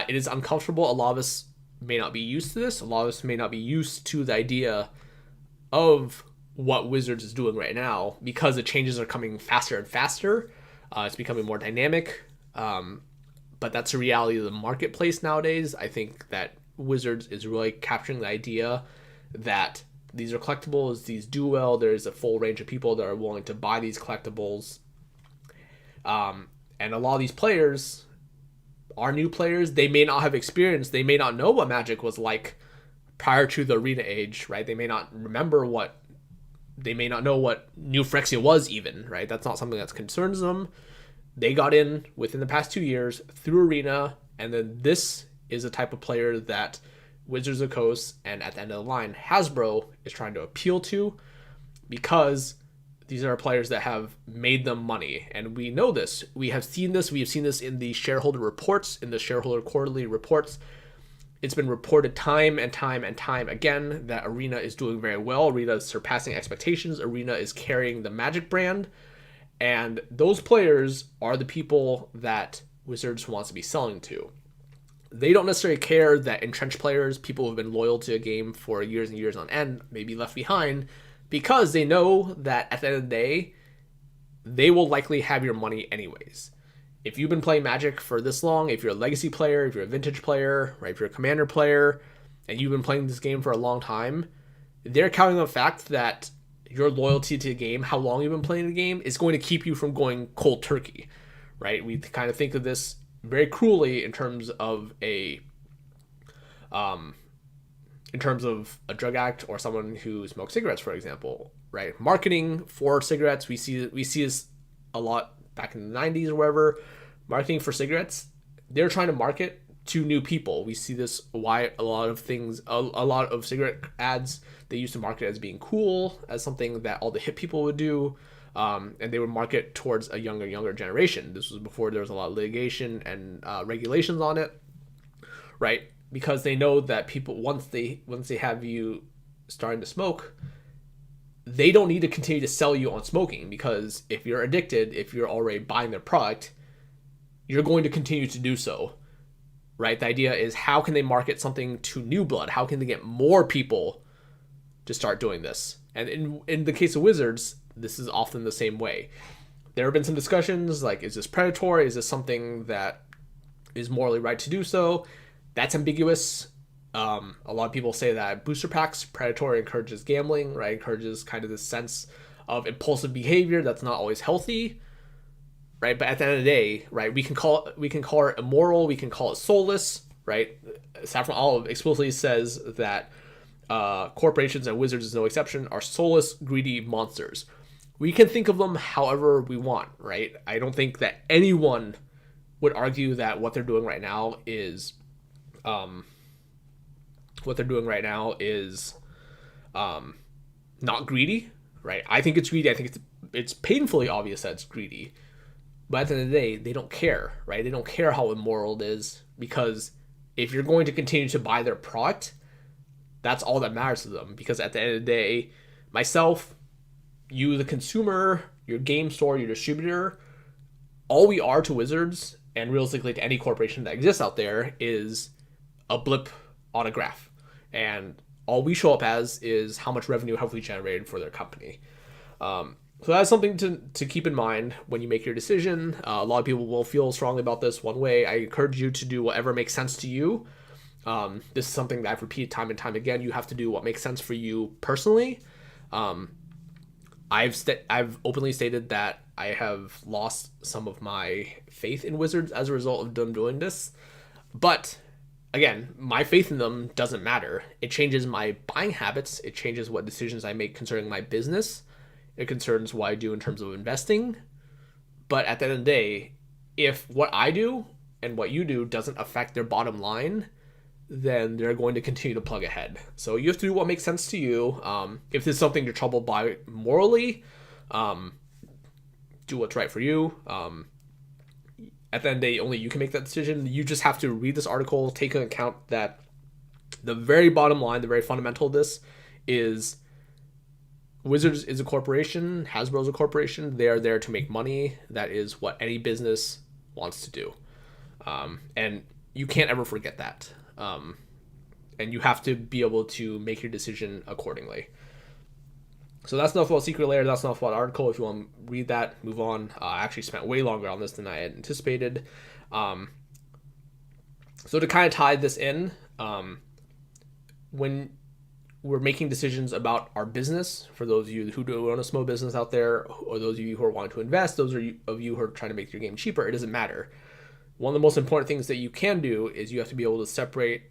It is uncomfortable. A lot of us may not be used to this. A lot of us may not be used to the idea of what Wizards is doing right now because the changes are coming faster and faster. It's becoming more dynamic, but that's the reality of the marketplace nowadays. I think that Wizards is really capturing the idea that these are collectibles, these do well. There's a full range of people that are willing to buy these collectibles. And a lot of these players are new players. They may not have experience. They may not know what Magic was like prior to the Arena age, right? They may not remember they may not know what New Phyrexia was even, right? That's not something that concerns them. They got in within the past 2 years through Arena, and then this is the type of player that Wizards of the Coast and at the end of the line, Hasbro is trying to appeal to, because these are players that have made them money. And we know this. We have seen this. We have seen this in the shareholder reports, in the shareholder quarterly reports. It's been reported time and time and time again that Arena is doing very well. Arena is surpassing expectations. Arena is carrying the Magic brand. And those players are the people that Wizards wants to be selling to. They don't necessarily care that entrenched players, people who have been loyal to a game for years and years on end, may be left behind, because they know that at the end of the day, they will likely have your money anyways. If you've been playing Magic for this long, if you're a legacy player, if you're a vintage player, right, if you're a commander player, and you've been playing this game for a long time, they're counting on the fact that your loyalty to the game, how long you've been playing the game, is going to keep you from going cold turkey, right? We kind of think of this very cruelly in terms of a drug addict or someone who smokes cigarettes, for example, right? Marketing for cigarettes, we see this a lot back in the 90s or wherever. Marketing for cigarettes, they're trying to market to new people. We see this why a lot of cigarette ads, they used to market as being cool, as something that all the hip people would do, and they would market towards a younger generation. This was before there was a lot of litigation and regulations on it, right? Because they know that people, once they have you starting to smoke, they don't need to continue to sell you on smoking, because if you're addicted, if you're already buying their product, you're going to continue to do so, right? The idea is, how can they market something to new blood? How can they get more people to start doing this? And in the case of Wizards, this is often the same way. There have been some discussions like, is this predatory? Is this something that is morally right to do so? That's ambiguous. A lot of people say that booster packs, predatory, encourages gambling, right? Encourages kind of this sense of impulsive behavior that's not always healthy, right? But at the end of the day, right, we can call it immoral, we can call it soulless, right? Saffron Olive explicitly says that corporations, and Wizards is no exception, are soulless, greedy monsters. We can think of them however we want, right? I don't think that anyone would argue that what they're doing right now is not greedy, right? I think it's greedy. I think it's painfully obvious that it's greedy. But at the end of the day, they don't care, right? They don't care how immoral it is, because if you're going to continue to buy their product, that's all that matters to them. Because at the end of the day, myself, you, the consumer, your game store, your distributor, all we are to Wizards, and realistically to any corporation that exists out there, is a blip on a graph. And all we show up as is how much revenue have we generated for their company. So that's something to keep in mind when you make your decision. A lot of people will feel strongly about this one way. I encourage you to do whatever makes sense to you. This is something that I've repeated time and time again. You have to do what makes sense for you personally. I've openly stated that I have lost some of my faith in Wizards as a result of them doing this. But again, my faith in them doesn't matter. It changes my buying habits. It changes what decisions I make concerning my business. It concerns what I do in terms of investing. But at the end of the day, if what I do and what you do doesn't affect their bottom line, then they're going to continue to plug ahead. So you have to do what makes sense to you. If this is something you're troubled by morally, do what's right for you. At the end of the day, only you can make that decision. You just have to read this article, take into account that the very bottom line, the very fundamental of this is Wizards is a corporation, Hasbro is a corporation. They are there to make money. That is what any business wants to do. And you can't ever forget that. And you have to be able to make your decision accordingly. So that's enough about Secret Lair. That's enough about the article. If you want to read that, move on. I actually spent way longer on this than I had anticipated. Um, so to kind of tie this in, when we're making decisions about our business, for those of you who do own a small business out there, or those of you who are wanting to invest, those of you who are trying to make your game cheaper, it doesn't matter. One of the most important things that you can do is you have to be able to separate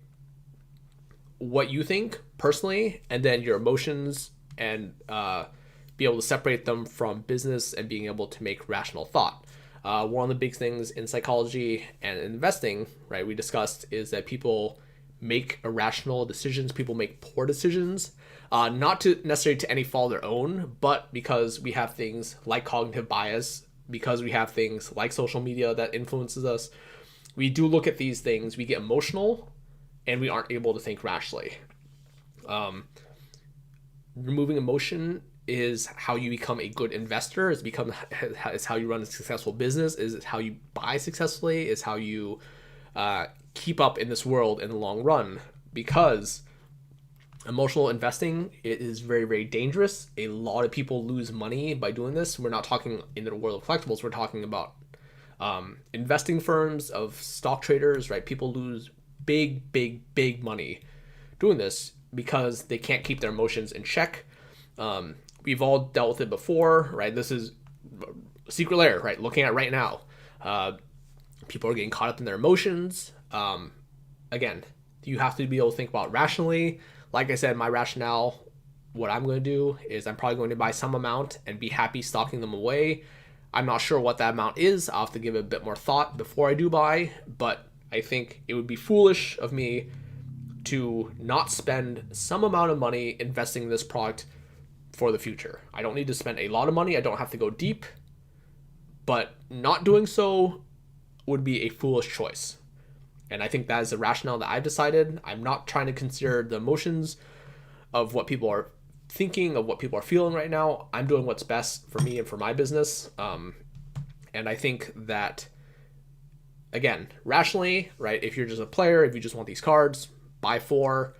what you think personally and then your emotions, and be able to separate them from business and being able to make rational thought. One of the big things in psychology and investing, right, we discussed is that people make irrational decisions. People make poor decisions, not to necessarily to any fault of their own, but because we have things like cognitive bias, because we have things like social media that influences us. We do look at these things, we get emotional, and we aren't able to think rationally. Removing emotion is how you become a good investor. It's how you run a successful business. Is how you buy successfully. Is how you keep up in this world in the long run. Because emotional investing, it is very, very dangerous. A lot of people lose money by doing this. We're not talking in the world of collectibles. We're talking about investing firms, of stock traders, right? People lose big, big, big money doing this because they can't keep their emotions in check. We've all dealt with it before, right? This is Secret Lair, right? Looking at right now, people are getting caught up in their emotions. Again, you have to be able to think about rationally. Like I said, my rationale, what I'm going to do is I'm probably going to buy some amount and be happy stocking them away. I'm not sure what that amount is. I'll have to give it a bit more thought before I do buy, but I think it would be foolish of me to not spend some amount of money investing in this product for the future. I don't need to spend a lot of money. I don't have to go deep, but not doing so would be a foolish choice. And I think that is the rationale that I've decided. I'm not trying to consider the emotions of what people are thinking, of what people are feeling right now. I'm doing what's best for me and for my business. And I think that, again, rationally, right, if you're just a player, if you just want these cards, buy 4.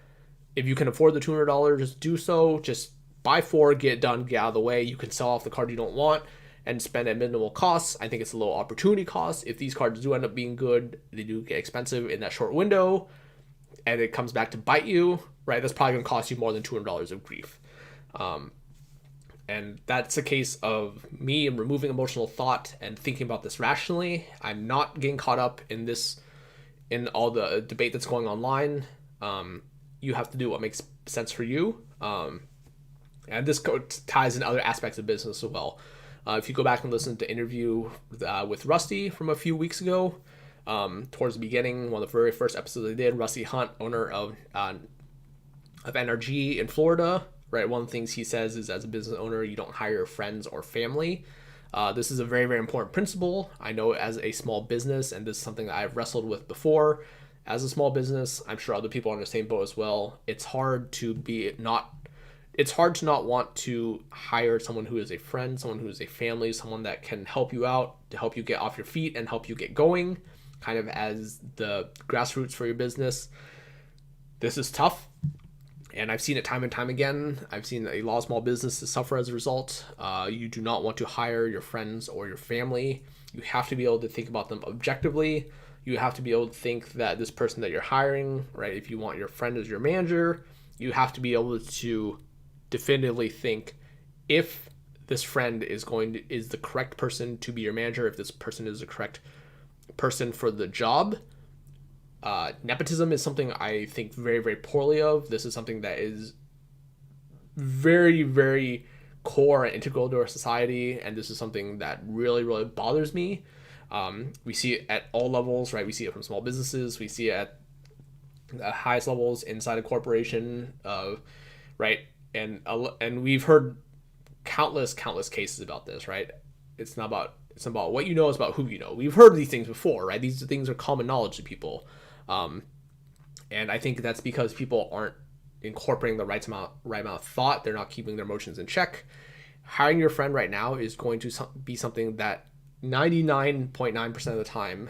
If you can afford the $200, just do so. Just buy 4, get it done, get out of the way. You can sell off the card you don't want and spend at minimal costs. I think it's a low opportunity cost. If these cards do end up being good, they do get expensive in that short window, and it comes back to bite you, right? That's probably going to cost you more than $200 of grief. And that's a case of me removing emotional thought and thinking about this rationally. I'm not getting caught up in this, in all the debate that's going online. You have to do what makes sense for you. And this ties in other aspects of business as well. If you go back and listen to interview with Rusty from a few weeks ago, towards the beginning, one of the very first episodes I did, Rusty Hunt, owner of NRG in Florida, right? One of the things he says is, as a business owner, you don't hire friends or family. This is a very, very important principle. I know as a small business, and this is something that I've wrestled with before, as a small business, I'm sure other people are in the same boat as well. It's hard to not want to hire someone who is a friend, someone who is a family, someone that can help you out, to help you get off your feet and help you get going, kind of as the grassroots for your business. This is tough, and I've seen it time and time again. I've seen a lot of small businesses suffer as a result. You do not want to hire your friends or your family. You have to be able to think about them objectively. You have to be able to think that this person that you're hiring, right, if you want your friend as your manager, you have to be able to definitively think if this friend is the correct person to be your manager, if this person is the correct person for the job. Nepotism is something I think very, very poorly of. This is something that is very, very core and integral to our society, and this is something that really, really bothers me. We see it at all levels, right? We see it from small businesses. We see it at the highest levels inside a corporation, right? And we've heard countless cases about this, right? It's not about what you know, it's about who you know. We've heard these things before, right? These things are common knowledge to people. And I think that's because people aren't incorporating the right amount of thought. They're not keeping their emotions in check. Hiring your friend right now is going to be something that 99.9% of the time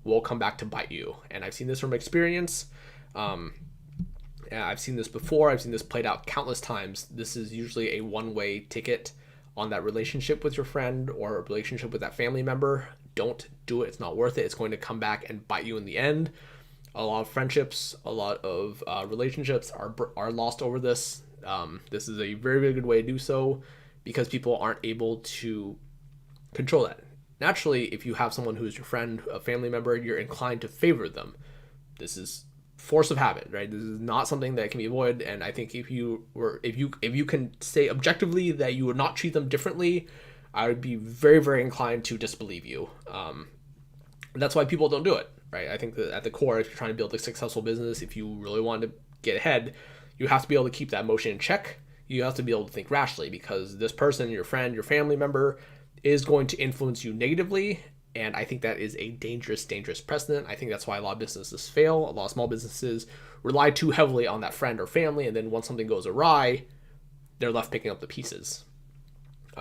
will come back to bite you. And I've seen this from experience. I've seen this before. I've seen this played out countless times. This is usually a one-way ticket on that relationship with your friend or a relationship with that family member. Don't do it. It's not worth it. It's going to come back and bite you in the end. A lot of friendships, a lot of relationships are lost over this. This is a very, very good way to do so because people aren't able to control that. Naturally, if you have someone who is your friend, a family member, you're inclined to favor them. This is force of habit, right? This is not something that can be avoided. And I think if you can say objectively that you would not treat them differently, I would be very, very inclined to disbelieve you. And that's why people don't do it, right? I think that at the core, if you're trying to build a successful business, if you really want to get ahead, you have to be able to keep that emotion in check. You have to be able to think rationally because this person, your friend, your family member, is going to influence you negatively. And I think that is a dangerous, dangerous precedent. I think that's why a lot of businesses fail. A lot of small businesses rely too heavily on that friend or family. And then once something goes awry, they're left picking up the pieces. This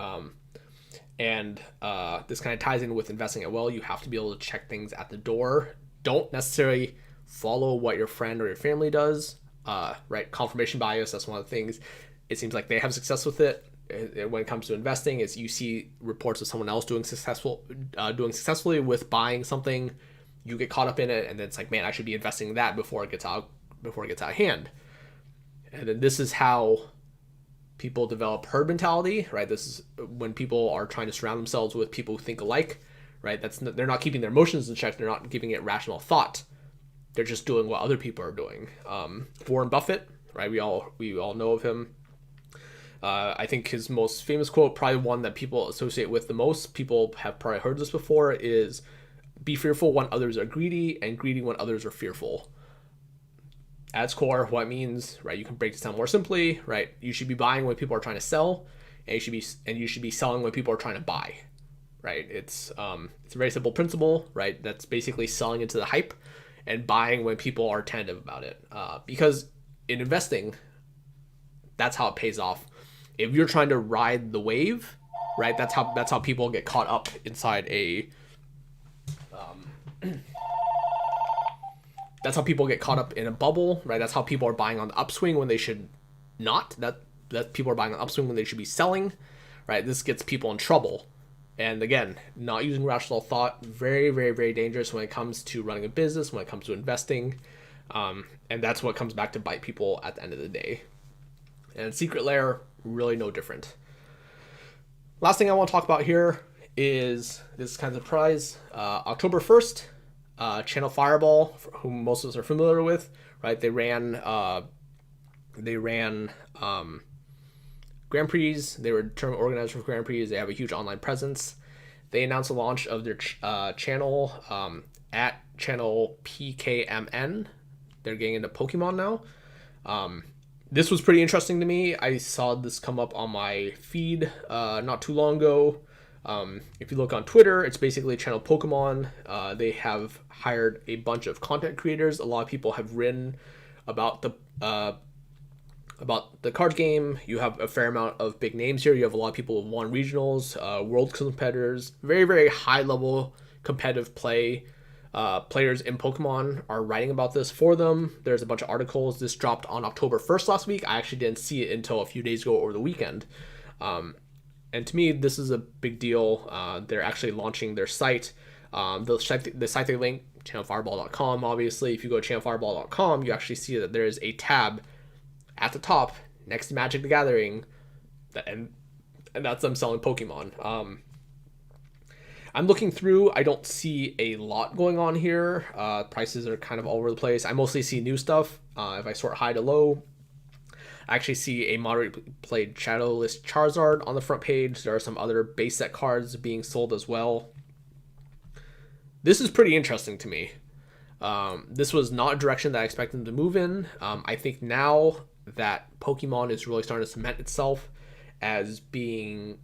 kind of ties in with investing as well. You have to be able to check things at the door. Don't necessarily follow what your friend or your family does. Right? Confirmation bias, that's one of the things. It seems like they have success with it. When it comes to investing, is you see reports of someone else doing successfully with buying something, you get caught up in it, and then it's like, man, I should be investing in that before it gets out of hand. And then this is how people develop herd mentality, right? This is when people are trying to surround themselves with people who think alike, right? They're not keeping their emotions in check. They're not giving it rational thought. They're just doing what other people are doing. Warren Buffett, right? We all know of him. I think his most famous quote, probably one that people associate with the most, people have probably heard this before, is be fearful when others are greedy and greedy when others are fearful. At its core, what it means, right? You can break this down more simply, right? You should be buying when people are trying to sell, and you should be selling when people are trying to buy, right? It's a very simple principle, right? That's basically selling into the hype and buying when people are tentative about it. Because in investing, that's how it pays off. If you're trying to ride the wave, right? That's how people get caught up inside a. That's how people get caught up in a bubble, right? That's how people are buying on the upswing when they should not. That people are buying on the upswing when they should be selling, right? This gets people in trouble. And again, not using rational thought, very, very, very dangerous when it comes to running a business, when it comes to investing. And that's what comes back to bite people at the end of the day. And Secret Lair, really no different. Last thing I want to talk about here is this kind of surprise. October 1st, Channel Fireball, whom most of us are familiar with, right? They ran Grand Prix. They were tournament organizers for Grand Prix. They have a huge online presence. They announced the launch of their channel at channel PKMN. They're getting into Pokemon now. This was pretty interesting to me. I saw this come up on my feed not too long ago. If you look on Twitter, it's basically channel Pokemon. They have hired a bunch of content creators. A lot of people have written about the card game. You have a fair amount of big names here. You have a lot of people who won regionals, world competitors, very, very high level competitive play. Players in Pokemon are writing about this for them. There's a bunch of articles. This dropped on October 1st last week. I actually didn't see it until a few days ago over the weekend. And to me, this is a big deal. They're actually launching their site. The site they link, channelfireball.com, obviously. If you go to channelfireball.com, you actually see that there is a tab at the top next to Magic the Gathering, and that's them selling Pokemon. I'm looking through. I don't see a lot going on here. Prices are kind of all over the place. I mostly see new stuff. If I sort high to low, I actually see a moderately played Shadowless Charizard on the front page. There are some other base set cards being sold as well. This is pretty interesting to me. This was not a direction that I expected them to move in. I think now that Pokemon is really starting to cement itself as being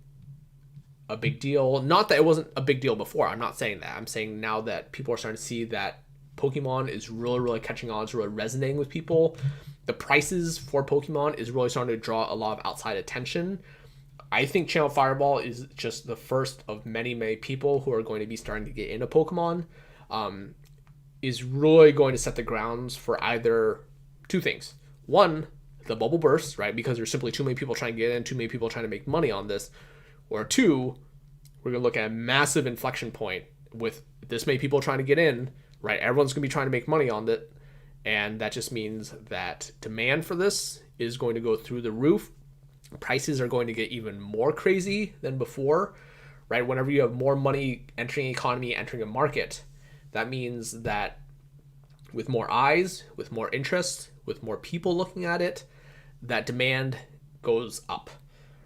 a big deal. Not that it wasn't a big deal before. I'm not saying that. I'm saying now that people are starting to see that Pokemon is really, really catching on. It's really resonating with people. The prices for Pokemon is really starting to draw a lot of outside attention. I think Channel Fireball is just the first of many, many people who are going to be starting to get into Pokemon. Is really going to set the grounds for either two things. one, the bubble bursts, right? Because there's simply too many people trying to get in, too many people trying to make money on this. Or two, we're going to look at a massive inflection point with this many people trying to get in, right? Everyone's going to be trying to make money on it. And that just means that demand for this is going to go through the roof. Prices are going to get even more crazy than before, right? Whenever you have more money entering an economy, entering a market, that means that with more eyes, with more interest, with more people looking at it, that demand goes up,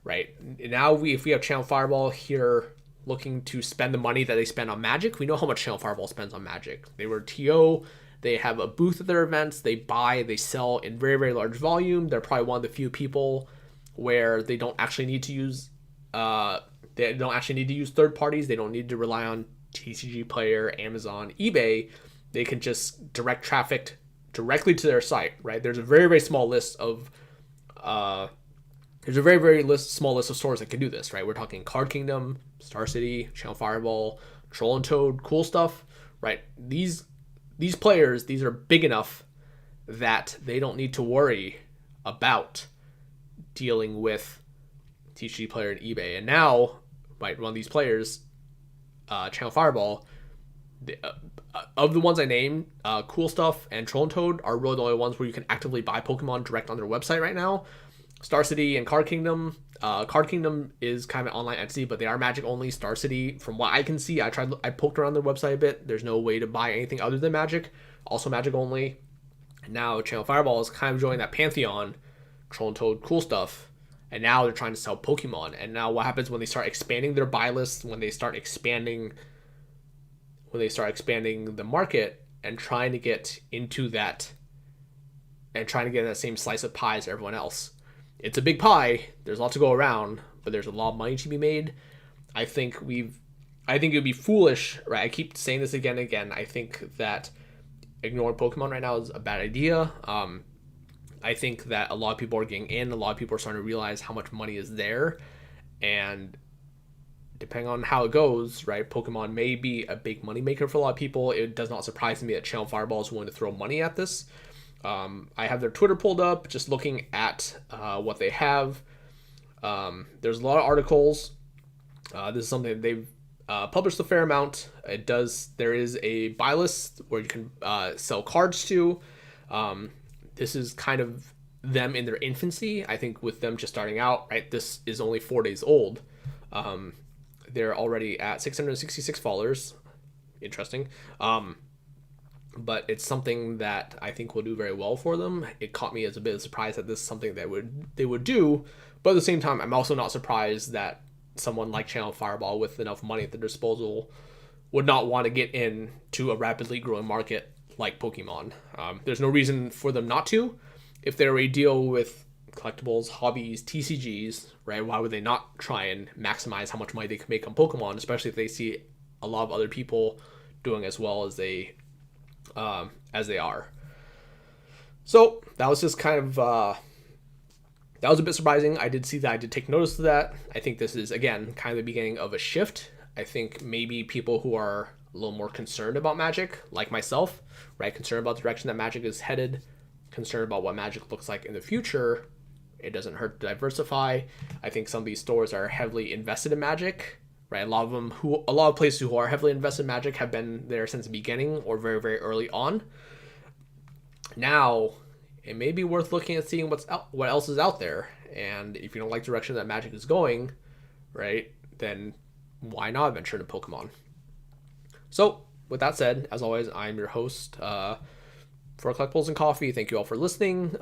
right? Now, if we have Channel Fireball here looking to spend the money that they spend on Magic, we know how much Channel Fireball spends on Magic. They were TO, they have a booth at their events, they buy, they sell in very, very large volume. They're probably one of the few people where they don't actually need to use third parties. They don't need to rely on TCG Player, Amazon, eBay. They can just direct traffic directly to their site, right? There's a very, very small list of small list of stores that can do this, right? We're talking Card Kingdom, Star City, Channel Fireball, Troll and Toad, Cool Stuff, right? These players, these are big enough that they don't need to worry about dealing with TCG Player and eBay. And now, right, one of these players, Channel Fireball, of the ones I named, Cool Stuff and Troll and Toad are really the only ones where you can actively buy Pokemon direct on their website right now. Star City and Card Kingdom is kind of an online entity, but they are Magic only. Star City, from what I can see, I poked around their website a bit. There's no way to buy anything other than Magic. Also Magic only. And now Channel Fireball is kind of joining that pantheon. Troll and Toad, Cool Stuff. And now they're trying to sell Pokemon. And now what happens when they start expanding their buy list, when they start expanding the market and trying to get into that and trying to get that same slice of pie as everyone else. It's a big pie. There's a lot to go around, but there's a lot of money to be made. I think it would be foolish, right? I keep saying this again and again. I think that ignoring Pokemon right now is a bad idea. I think that a lot of people are getting in. A lot of people are starting to realize how much money is there. And depending on how it goes, right, Pokemon may be a big money maker for a lot of people. It does not surprise me that Channel Fireball is willing to throw money at this. I have their Twitter pulled up, just looking at what they have. There's a lot of articles. This is something that they've published a fair amount. There is a buy list where you can sell cards to. This is kind of them in their infancy. I think with them just starting out, right, this is only 4 days old. They're already at 666 followers. Interesting. But it's something that I think will do very well for them. It caught me as a bit of a surprise that this is something that they would do. But at the same time, I'm also not surprised that someone like Channel Fireball with enough money at their disposal would not want to get into a rapidly growing market like Pokemon. There's no reason for them not to. If they already deal with collectibles, hobbies, TCGs, right, why would they not try and maximize how much money they can make on Pokemon, especially if they see a lot of other people doing as well as they are. So that was just kind of that was a bit surprising. I did see that. I did take notice of that. I think this is, again, kind of the beginning of a shift. I think maybe people who are a little more concerned about Magic, like myself, right, concerned about the direction that Magic is headed, concerned about what Magic looks like in the future, it doesn't hurt to diversify. I think some of these stores are heavily invested in Magic, right? A lot of places who are heavily invested in Magic have been there since the beginning or very, very early on. Now, it may be worth looking at seeing what else is out there. And if you don't like the direction that Magic is going, right, then why not venture into Pokemon? So, with that said, as always, I'm your host for Collectibles and Coffee. Thank you all for listening.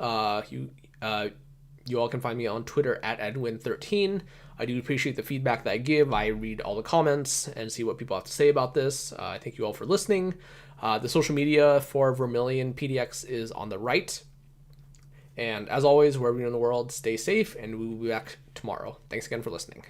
You all can find me on Twitter at Edwin13. I do appreciate the feedback that I give. I read all the comments and see what people have to say about this. Thank you all for listening. The social media for Vermilion PDX is on the right. And as always, wherever you're in the world, stay safe, and we will be back tomorrow. Thanks again for listening.